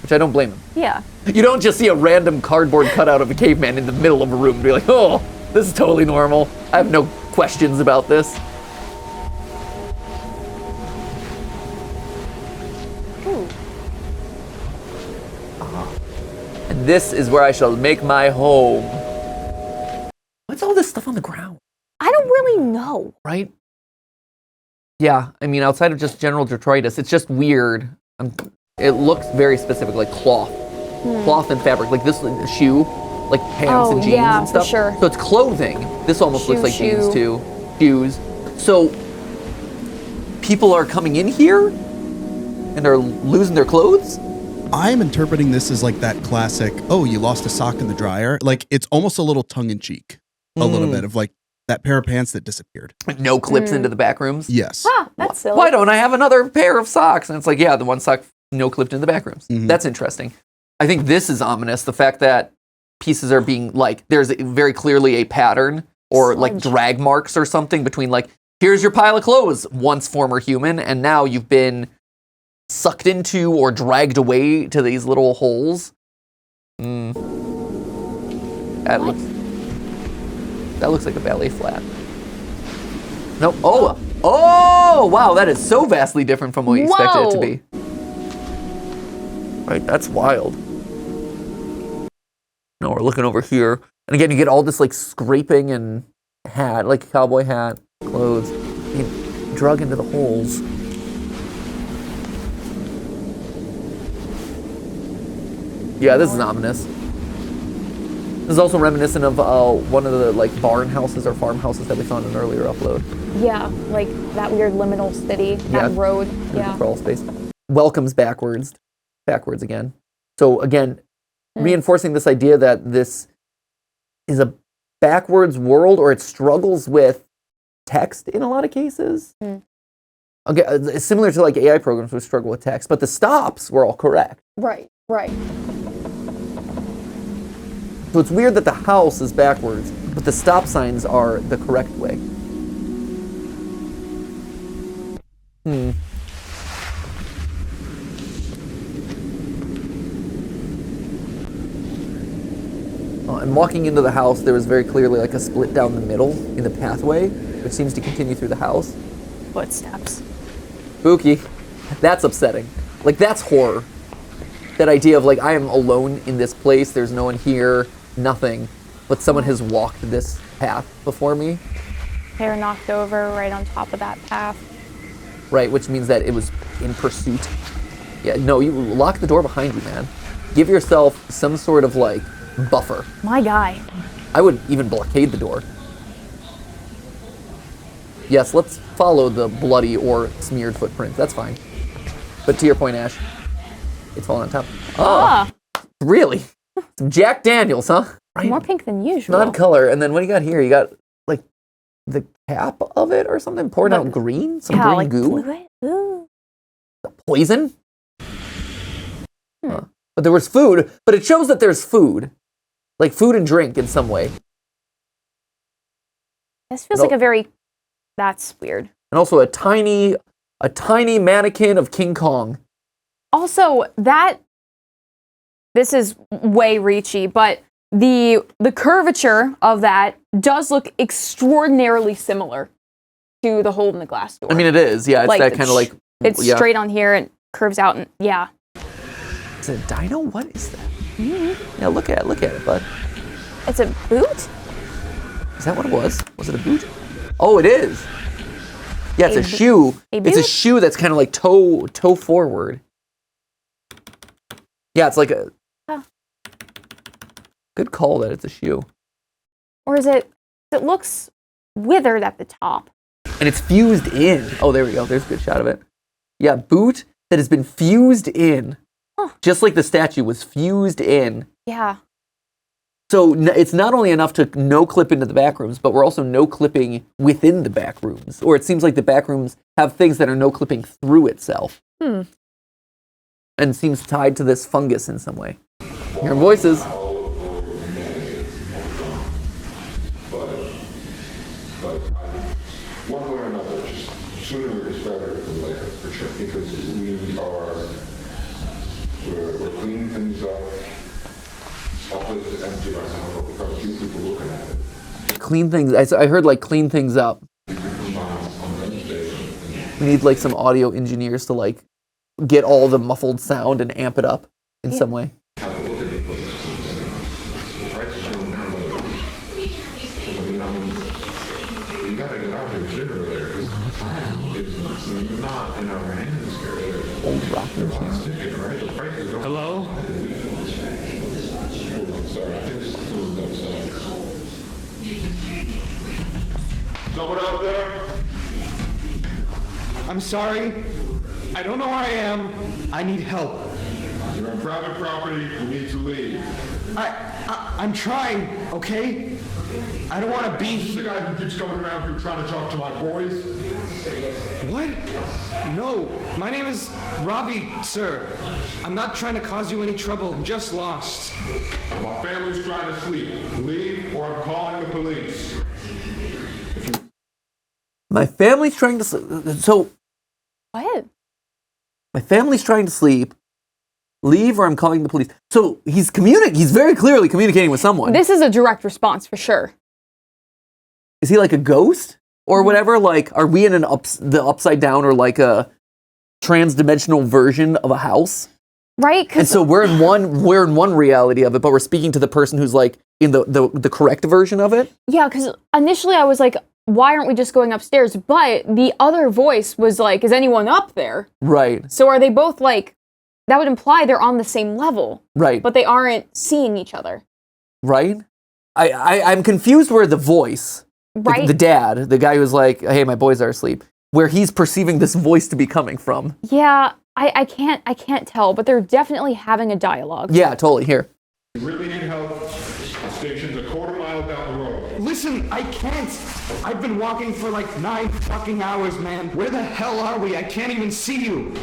which I don't blame him. Yeah. You don't just see a random cardboard cutout of a caveman in the middle of a room and be like, oh, this is totally normal. I have no questions about this. Ooh. And this is where I shall make my home. What's all this stuff on the ground? I don't really know. Right? Yeah, I mean, outside of just general detritus, it's just weird. It looks very specific, like cloth. Cloth and fabric. Like this shoe, like pants and jeans yeah, and stuff. for sure. So it's clothing. This almost looks like Shoe. jeans too. shoes. So people are coming in here and are losing their clothes? I'm interpreting this as like that classic, oh, you lost a sock in the dryer. Like it's almost a little tongue in cheek, a little bit of like that pair of pants that disappeared. No clips into the back rooms? Yes. Huh, that's silly. Why don't I have another pair of socks? And it's like, yeah, the one sock no clipped in the back rooms. That's interesting. I think this is ominous. The fact that pieces are being like, there's very clearly a pattern or like drag marks or something between like, here's your pile of clothes, once former human, and now you've been sucked into or dragged away to these little holes. That looks like a ballet flat. Nope. Oh, wow, that is so vastly different from what you expected it to be. Right, that's wild. No, we're looking over here. And again, you get all this like scraping and hat, like cowboy hat, clothes, being drug into the holes. Yeah, this is ominous. This is also reminiscent of one of the like barn houses or farmhouses that we saw in an earlier upload. Yeah, like that weird liminal city, that road. Yeah. Crawl space. Welcomes backwards again. So again, reinforcing this idea that this is a backwards world, or it struggles with text in a lot of cases. Okay, it's similar to like AI programs which struggle with text, but the stops were all correct. Right. So it's weird that the house is backwards, but the stop signs are the correct way. And walking into the house, there was very clearly like a split down the middle in the pathway, which seems to continue through the house. Footsteps. Spooky. That's upsetting. Like, that's horror. That idea of like, I am alone in this place, there's no one here, nothing, but someone has walked this path before me. Hair knocked over right on top of that path. Right, which means that it was in pursuit. Yeah, no, you lock the door behind you, man. Give yourself some sort of like buffer. My guy. I would even blockade the door. Yes, let's follow the bloody or smeared footprint. That's fine. But to your point, Ash, it's falling on top. Oh, really? Some Jack Daniels, huh? Right. More pink than usual. Not color. And then what do you got here? You got like the cap of it or something pouring out green? Some green like goo? fluid? Ooh. Poison? Huh. But there was food. But it shows that there's food. Like food and drink in some way. This feels like a very... That's weird. And also a tiny mannequin of King Kong. Also, this is way reachy, but the curvature of that does look extraordinarily similar to the hole in the glass door. I mean, it is. Yeah, it's like that kind of like... It's straight on here and curves out, and yeah. Is it a dino? What is that? Yeah, look at it, bud. It's a boot? Is that what it was? Was it a boot? Oh, it is. Yeah, it's a shoe. It's a shoe that's kind of like toe forward. Yeah, it's like a... Good call that it's a shoe. Or is it... It looks withered at the top. And it's fused in. Oh, there we go. There's a good shot of it. Yeah, boot that has been fused in. Just like the statue was fused in. Yeah. So it's not only enough to no clip into the back rooms, but we're also no clipping within the back rooms. Or it seems like the back rooms have things that are no clipping through itself. And seems tied to this fungus in some way. Hear voices. But one way or another, just sooner is better than later, for sure, because we're cleaning things up. I'll put it empty right now, but we've got a few people looking at it. Clean things. I heard like clean things up. On Wednesday. We need like some audio engineers to like get all the muffled sound and amp it up in some way. Have a look at the place. The prices are you gotta get out here sooner or later, because it's not in our hands here. Old rocking chair. Right? The prices are... Hello? Sorry, I think this is outside. Someone out there? I'm sorry. I don't know where I am. I need help. You're on private property. You need to leave. I'm trying, okay? I don't want to be This is the here. guy who keeps coming around here trying to talk to my boys. What? No, my name is Robbie, sir. I'm not trying to cause you any trouble. I'm just lost. My family's trying to sleep. Leave or I'm calling the police. My family's trying to sleep. So, What? my family's trying to sleep. Leave or I'm calling the police. So, he's very clearly communicating with someone. This is a direct response for sure. Is he like a ghost or whatever? Like, are we in the upside down or like a trans-dimensional version of a house? Right? And so we're in one reality of it, but we're speaking to the person who's like in the correct version of it. Yeah, because initially I was like, why aren't we just going upstairs? But the other voice was like, is anyone up there? Right. So are they both like, that would imply they're on the same level, Right. but they aren't seeing each other. Right. I'm confused where the voice, Right? the dad, the guy who's like, hey, my boys are asleep, where he's perceiving this voice to be coming from. Yeah, I can't tell, but they're definitely having a dialogue. Yeah, totally. Here. You really need help? The station's a quarter mile down the road. Listen, I can't. I've been walking for like 9 fucking hours, man. Where the hell are we? I can't even see you.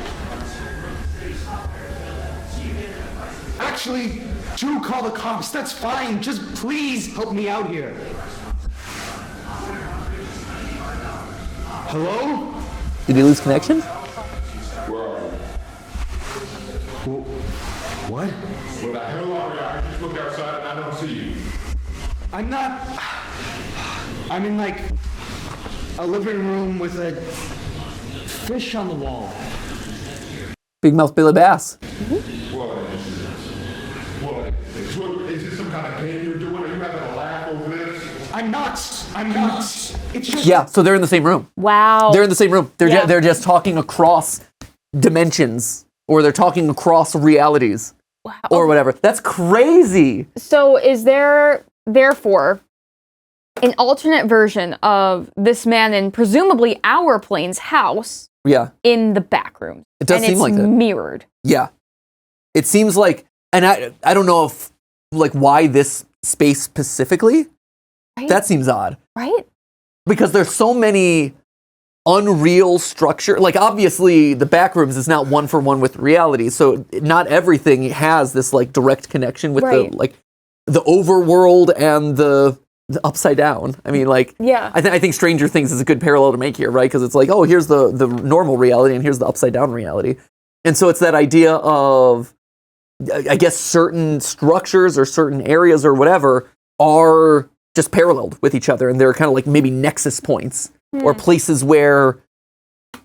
Actually, do call the cops. That's fine. Just please help me out here. Hello? Did he lose connection? What? Where the hell are you? I just looked outside and I don't see you. I'm not... I'm in like a living room with a fish on the wall. Big mouth Billy Bass. What is this some kind of game you're doing? Are you having a laugh over this? I'm not. It's just... Yeah, so they're in the same room. Wow. They're in the same room. Yeah. They're just talking across dimensions, or they're talking across realities, Wow. or whatever. That's crazy. So is there, therefore, an alternate version of this man in presumably our plane's house Yeah, in the back room? it does and seem it's like that. mirrored. Yeah, it seems like, and I don't know if like why this space specifically. Right? That seems odd right? because there's so many unreal structure. Like obviously the Backrooms is not one for one with reality, so not everything has this like direct connection with Right. the overworld and the upside down. I mean, like, Yeah. I think Stranger Things is a good parallel to make here, right? Because it's like, oh, here's the normal reality and here's the upside down reality. And so it's that idea of, I guess, certain structures or certain areas or whatever are just paralleled with each other. And they're kind of like maybe nexus points or places where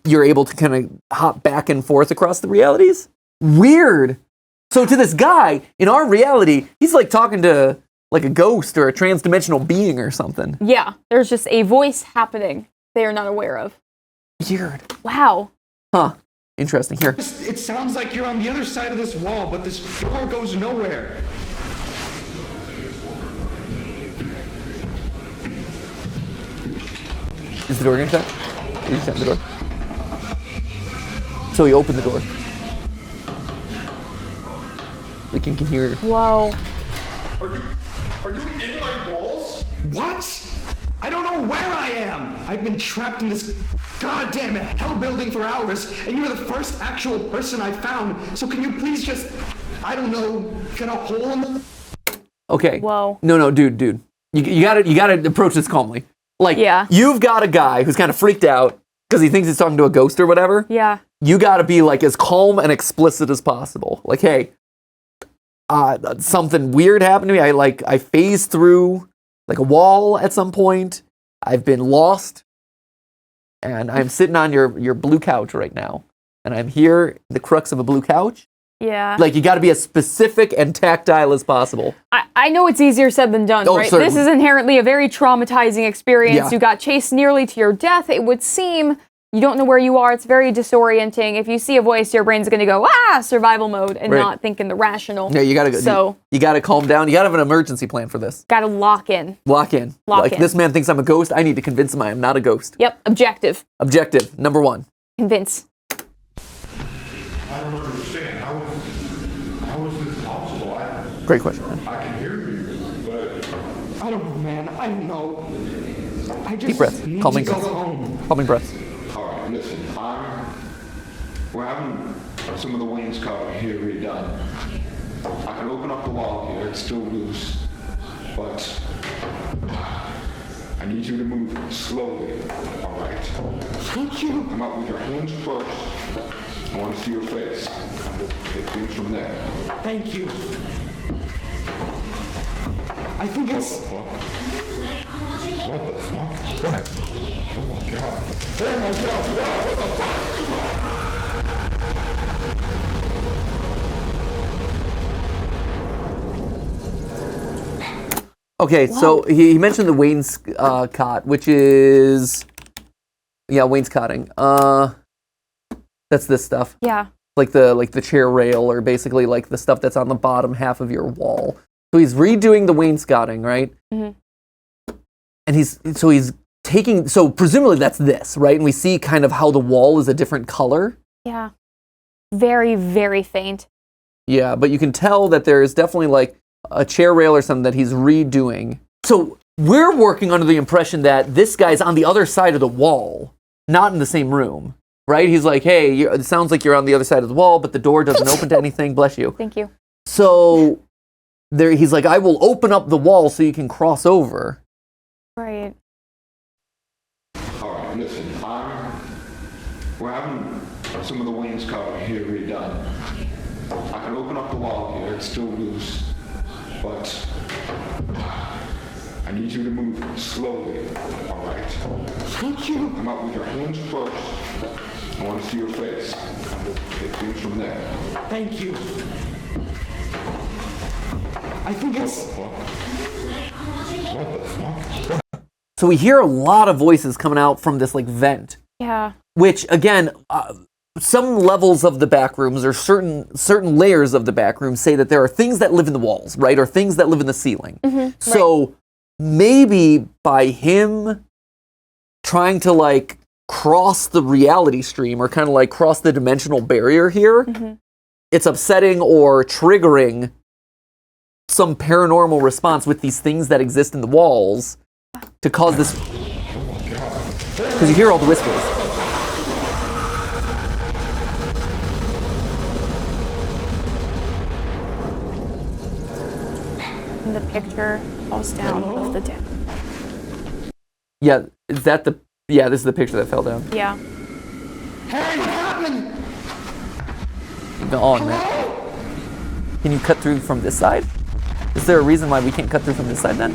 you're able to kind of hop back and forth across the realities. Weird. So to this guy, in our reality, he's like talking to like a ghost or a trans-dimensional being or something. Yeah. There's just a voice happening they are not aware of. Weird. Wow. Huh. Interesting. Here. It sounds like you're on the other side of this wall, but this door goes nowhere. Is the door gonna shut? Did you shut the door? So he opened the door. We can hear. Whoa. Are you in my balls? What? I don't know where I am. I've been trapped in this goddamn hell building for hours, and you're the first actual person I found. So can you please just, I don't know, get a hole in the... Okay. Whoa. No, dude. You gotta approach this calmly. Like, Yeah. you've got a guy who's kind of freaked out because he thinks he's talking to a ghost or whatever. Yeah. You gotta be like as calm and explicit as possible. Like, hey, something weird happened to me. I phased through like a wall at some point. I've been lost, and I'm sitting on your blue couch right now, and I'm here, the crux of a blue couch. Yeah. Like, you got to be as specific and tactile as possible. I know it's easier said than done, Oh, right? certainly. This is inherently a very traumatizing experience. Yeah. You got chased nearly to your death. It would seem you don't know where you are. It's very disorienting. If you see a voice, your brain's going to go, survival mode, and not think in the rational. Yeah, you gotta go. So you gotta calm down. You gotta have an emergency plan for this. gotta lock in. Lock in. Lock in. This man thinks I'm a ghost. I need to convince him I am not a ghost. Yep, objective. Objective number 1. Convince. I don't understand. How is this possible? Great question. I can hear you, but I don't know, man. I don't know. I just Deep breath. need Calming to go breath. home. Calming breaths. all right, listen. We're having some of the wainscoting here redone. I can open up the wall here. It's still loose, but I need you to move slowly. All right. Thank you. Come out with your hands first. I want to see your face. And we'll take things from there. Thank you. I think it's... What the fuck? What? Oh my god. Oh my god. What the fuck? Okay, so he mentioned the wainscot, which is wainscoting. That's this stuff, Yeah. like the chair rail, or basically like the stuff that's on the bottom half of your wall. So he's redoing the wainscoting, right? Mm-hmm. And he's taking. So presumably that's this, right? And we see kind of how the wall is a different color. Yeah. Very, very faint. Yeah, but you can tell that there is definitely like a chair rail or something that he's redoing. So we're working under the impression that this guy's on the other side of the wall, not in the same room, right? He's like, hey, it sounds like you're on the other side of the wall, but the door doesn't open to anything. Bless you. Thank you. So he's like, I will open up the wall so you can cross over. Right. All right, listen. We're having some of the wainscoting here redone. I can open up the wall here. It's still loose, but I need you to move slowly. All right. Thank you. Come out with your hands first. I want to see your face. And we'll take things from there. Thank you. I think it's... What the fuck? So we hear a lot of voices coming out from this like vent, Yeah. which again, some levels of the backrooms or certain layers of the backrooms say that there are things that live in the walls, right? Or things that live in the ceiling. Mm-hmm. So maybe by him trying to like cross the reality stream or kind of like cross the dimensional barrier here, it's upsetting or triggering some paranormal response with these things that exist in the walls to cause this. Because you hear all the whispers. And the picture falls down of the dead. Yeah, is that the? Yeah, this is the picture that fell down. Yeah. Hey, what happened? Go on, man. Can you cut through from this side? Is there a reason why we can't cut through from this side then?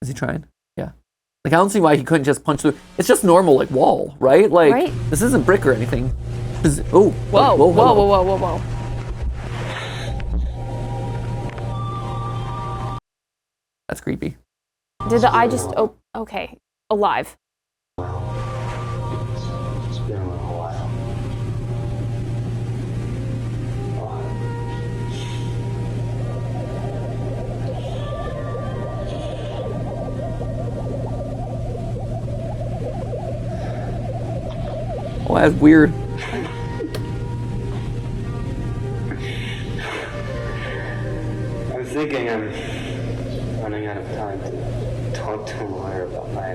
Is he trying? Yeah. Like I don't see why he couldn't just punch through. It's just normal like wall, right? Like Right. this isn't brick or anything. Whoa, whoa, whoa, whoa, whoa. That's creepy. Did the eye just okay. Alive. It's been a little while. Oh, that's weird. I'm thinking I'm running out of time to talk to a lawyer about my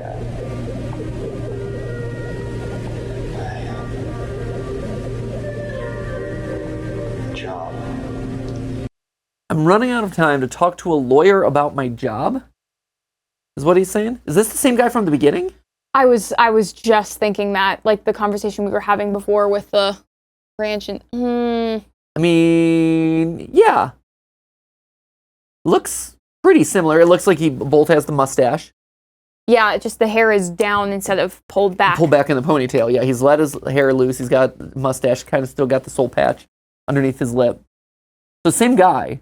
job. I'm running out of time to talk to a lawyer about my job. Is what he's saying? Is this the same guy from the beginning? I was just thinking that, like the conversation we were having before with the branch and I mean, yeah. Looks pretty similar. It looks like he both has the mustache. yeah, it's just the hair is down instead of pulled back. Pulled back in the ponytail. Yeah, he's let his hair loose. He's got mustache, kind of still got the soul patch underneath his lip. So same guy.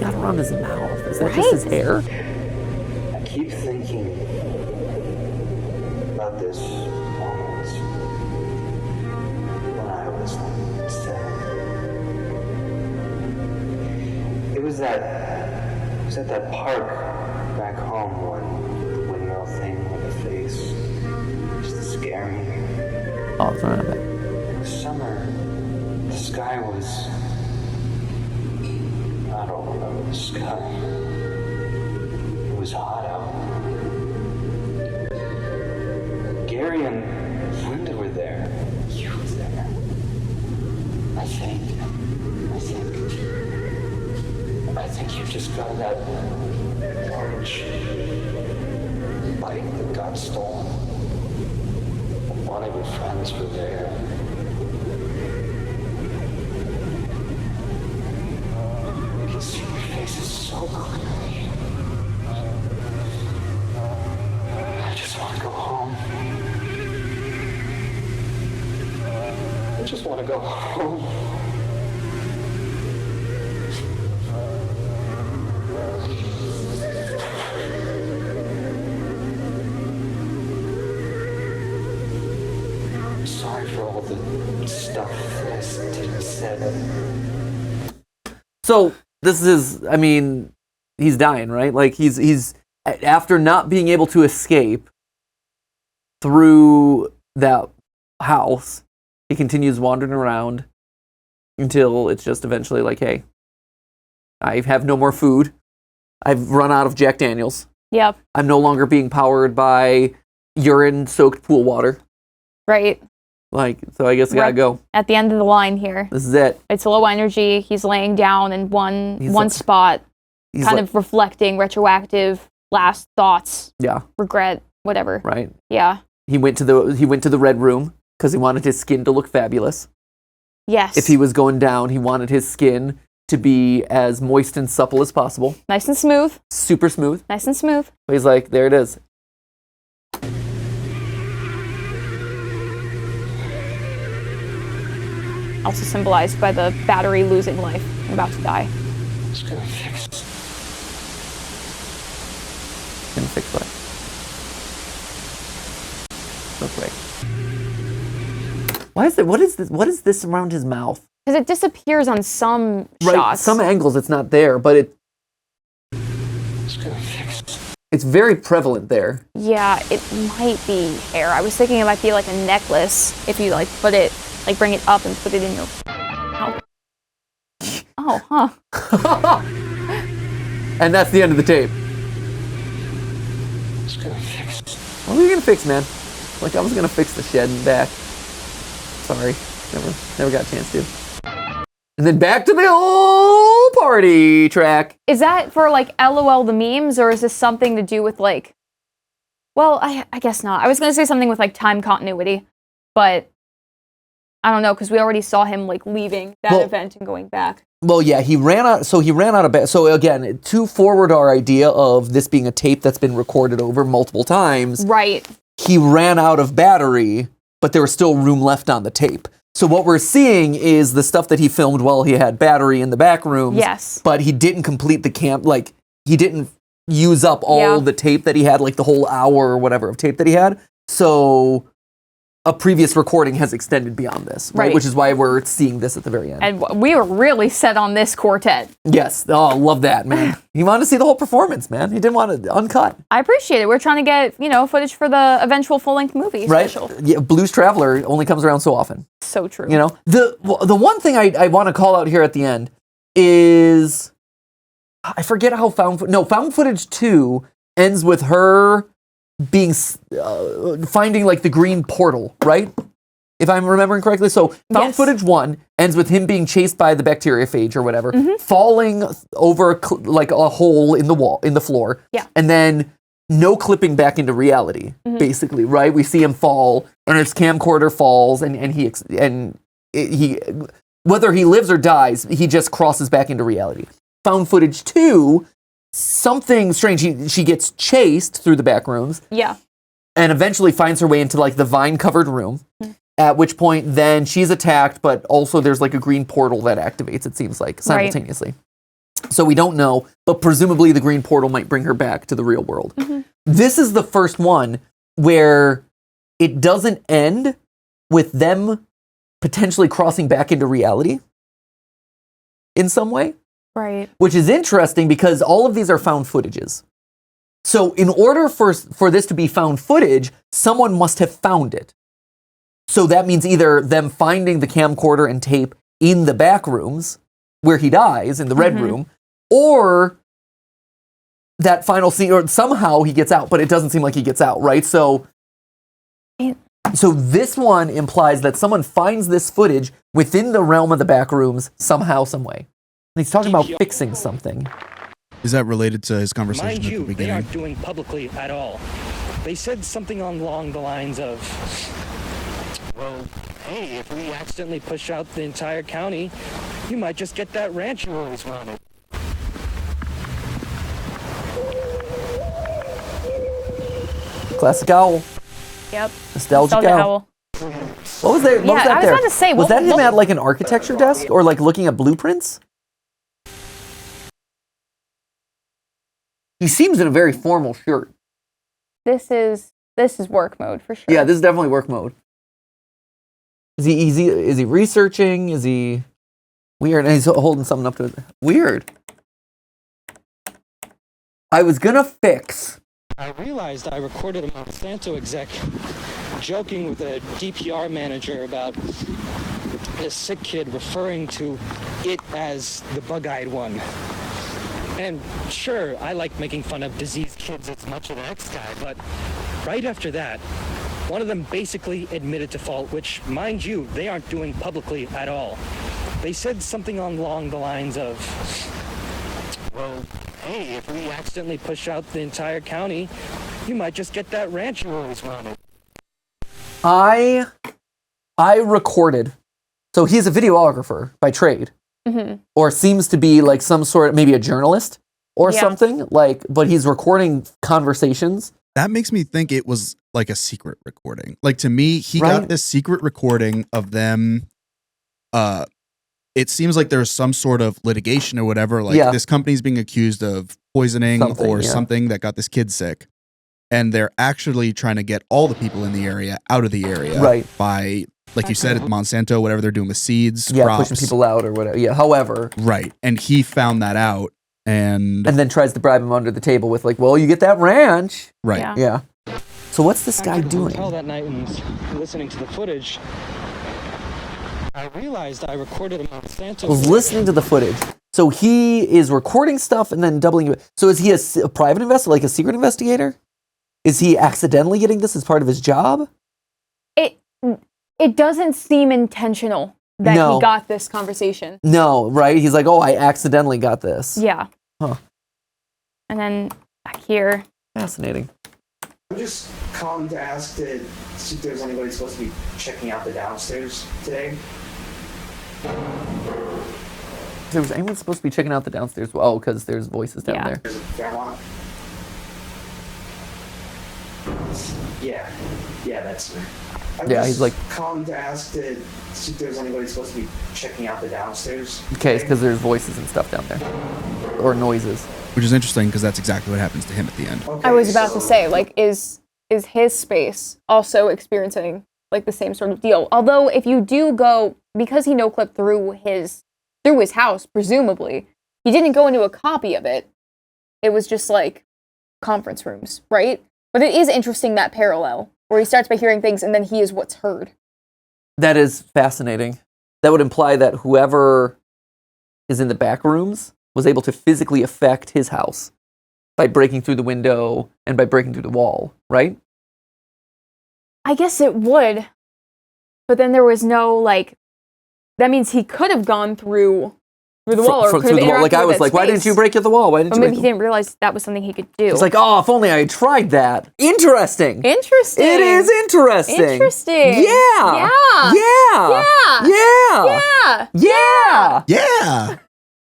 got around his mouth? Is that just his hair? I keep thinking about this moment when I was like 7. It was at that park back home when the windmill thing with the face used to scare me. Oh, it's not bad. It was summer. The sky was... I don't remember the sky. It was hot out. Gary and Linda were there. You were there. I think you just got that orange bike that got stolen. One of your friends were there. You can see your faces so clearly. I just want to go home. I just want to go home. I'm sorry for all the stuff that I didn't say. So this is, I mean, he's dying, right? Like he's after not being able to escape through that house, he continues wandering around until it's just eventually like, hey, I have no more food. I've run out of Jack Daniels. Yep. I'm no longer being powered by urine-soaked pool water. Right. Like, so I guess I gotta go. At the end of the line here. This is it. It's low energy. He's laying down in one spot, kind of reflecting retroactive last thoughts. Yeah. Regret, whatever. Right. Yeah. He went to the red room because he wanted his skin to look fabulous. Yes. If he was going down, he wanted his skin to be as moist and supple as possible. Nice and smooth. Super smooth. Nice and smooth. But he's like, there it is. Also symbolized by the battery losing life and about to die. It's gonna fix it. Gonna fix what? Okay. What is this around his mouth? Because it disappears on some Right, shots. some angles it's not there, but It's gonna fix it. it's very prevalent there. Yeah, it might be hair. I was thinking it might be like a necklace if you like put it, like bring it up and put it in your... Oh, huh. And that's the end of the tape. It's gonna fix it. What were you gonna fix, man? Like, I was gonna fix the shed and back. Sorry. Never got a chance to. And then back to the old party track. Is that for like LOL the memes, or is this something to do with like... Well, I guess not. I was gonna say something with like time continuity, but I don't know, because we already saw him like leaving that event and going back. Well, yeah, he ran out of... So again, to forward our idea of this being a tape that's been recorded over multiple times. Right. He ran out of battery, but there was still room left on the tape. So what we're seeing is the stuff that he filmed while he had battery in the back rooms. Yes. But he didn't complete the camp, like, he didn't use up all the tape that he had, like the whole hour or whatever of tape that he had. So a previous recording has extended beyond this, right? Which is why we're seeing this at the very end. And we were really set on this quartet. Yes. Oh, love that, man. He wanted to see the whole performance, man. He didn't want to uncut. I appreciate it. We're trying to get, footage for the eventual full-length movie special. Yeah, Blues Traveler only comes around so often. So true. The one thing I want to call out here at the end is, I forget how found footage 2 ends with her being finding like the green portal, right? If I'm remembering correctly. So found footage 1 ends with him being chased by the bacteriophage or whatever, falling over like a hole in the floor. Yeah. And then no clipping back into reality, basically, right? We see him fall and his camcorder falls and he whether he lives or dies, he just crosses back into reality. Found footage 2, something strange. She gets chased through the back rooms. Yeah. And eventually finds her way into like the vine-covered room. At which point then she's attacked, but also there's like a green portal that activates, it seems like, simultaneously. So we don't know, but presumably the green portal might bring her back to the real world. This is the first one where it doesn't end with them potentially crossing back into reality in some way. Right. Which is interesting because all of these are found footages. So in order for this to be found footage, someone must have found it. So that means either them finding the camcorder and tape in the back rooms where he dies, in the red room, or that final scene, or somehow he gets out, but it doesn't seem like he gets out, right? So this one implies that someone finds this footage within the realm of the back rooms somehow, some way. And he's talking about fixing something. Is that related to his conversation Mind at the you, they beginning? aren't doing publicly at all. They said something along the lines of, well, hey, if we accidentally push out the entire county, you might just get that ranch you always wanted. Classic owl. Yep. Nostalgic owl. What was there? What was that I was there? about to say, was that him what- at like an architecture desk or like looking at blueprints? He seems in a very formal shirt. This is work mode for sure. Yeah, this is definitely work mode. Is he researching? Is he weird? And he's holding something up to it. Weird. I was gonna fix. I realized I recorded a Monsanto exec joking with a DPR manager about a sick kid referring to it as the bug-eyed one. And sure, I like making fun of diseased kids as much as the next guy, but right after that, one of them basically admitted to fault, which, mind you, they aren't doing publicly at all. They said something along the lines of, well, hey, if we accidentally push out the entire county, you might just get that ranch you always wanted. I recorded. So he's a videographer by trade. Or seems to be like some sort of, maybe a journalist or something, like, but he's recording conversations. That makes me think it was like a secret recording. Like, to me, he got this secret recording of them. It seems like there's some sort of litigation or whatever. Like, this company's being accused of poisoning something that got this kid sick. And they're actually trying to get all the people in the area out of the area by, like you said, Monsanto, whatever they're doing with seeds, crops. Pushing people out or whatever. Yeah, however. Right. And he found that out and then tries to bribe him under the table with like, well, you get that ranch. Right. Yeah. So what's this guy After the doing? hotel that night and listening to the footage, I realized I recorded a Monsanto. I was listening to the footage. So he is recording stuff and then doubling it. So is he a private investigator, like a secret investigator? Is he accidentally getting this as part of his job? It doesn't seem intentional that he got this conversation. No, right? He's like, oh, I accidentally got this. Yeah. Huh. And then back here. Fascinating. I'm just calling to ask to see if there's anybody supposed to be checking out the downstairs today. Was anyone supposed to be checking out the downstairs? Oh, because there's voices down there. There's a Fairmont. Yeah, that's me. I'm he's like calling to ask to see if there's anybody supposed to be checking out the downstairs. Okay, it's because there's voices and stuff down there. Or noises. Which is interesting because that's exactly what happens to him at the end. Okay, I was about to say, like, is his space also experiencing like the same sort of deal? Although if you do go, because he no-clipped through his house, presumably, he didn't go into a copy of it. It was just like conference rooms, right? But it is interesting, that parallel, where he starts by hearing things and then he is what's heard. That is fascinating. That would imply that whoever is in the back rooms was able to physically affect his house by breaking through the window and by breaking through the wall, right? I guess it would. But then there was no, like, that means he could have gone through the wall, or could have interacted like I was with like, that why didn't you break the wall? Why didn't But you? maybe he didn't realize that was something he could do. It's like, oh, if only I had tried that. Interesting. Interesting. It is interesting. Interesting. Yeah. Yeah. Yeah. Yeah. Yeah. Yeah.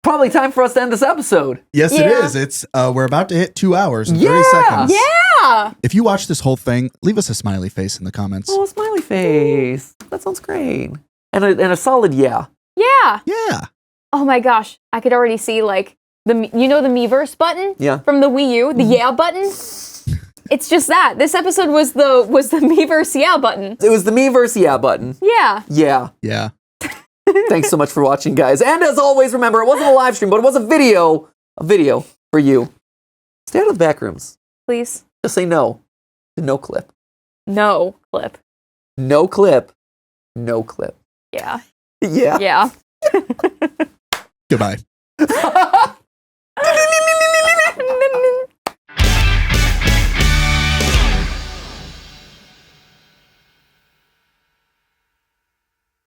Probably time for us to end this episode. Yes, it is. It's we're about to hit 2 hours and 30 seconds. Yeah. If you watch this whole thing, leave us a smiley face in the comments. Oh, smiley face. That sounds great. And a solid yeah. Yeah. Yeah. Oh my gosh. I could already see, like, You know the Miiverse button? Yeah. From the Wii U, the yeah button? It's just that. This episode was the Miiverse yeah button. It was the Miiverse yeah button. Yeah. Yeah. Yeah. Thanks so much for watching, guys. And as always, remember, it wasn't a live stream, but it was a video. A video for you. Stay out of the back rooms. Please. Just say no to no clip. No clip. No clip. No clip. Yeah. Yeah. Yeah. Goodbye.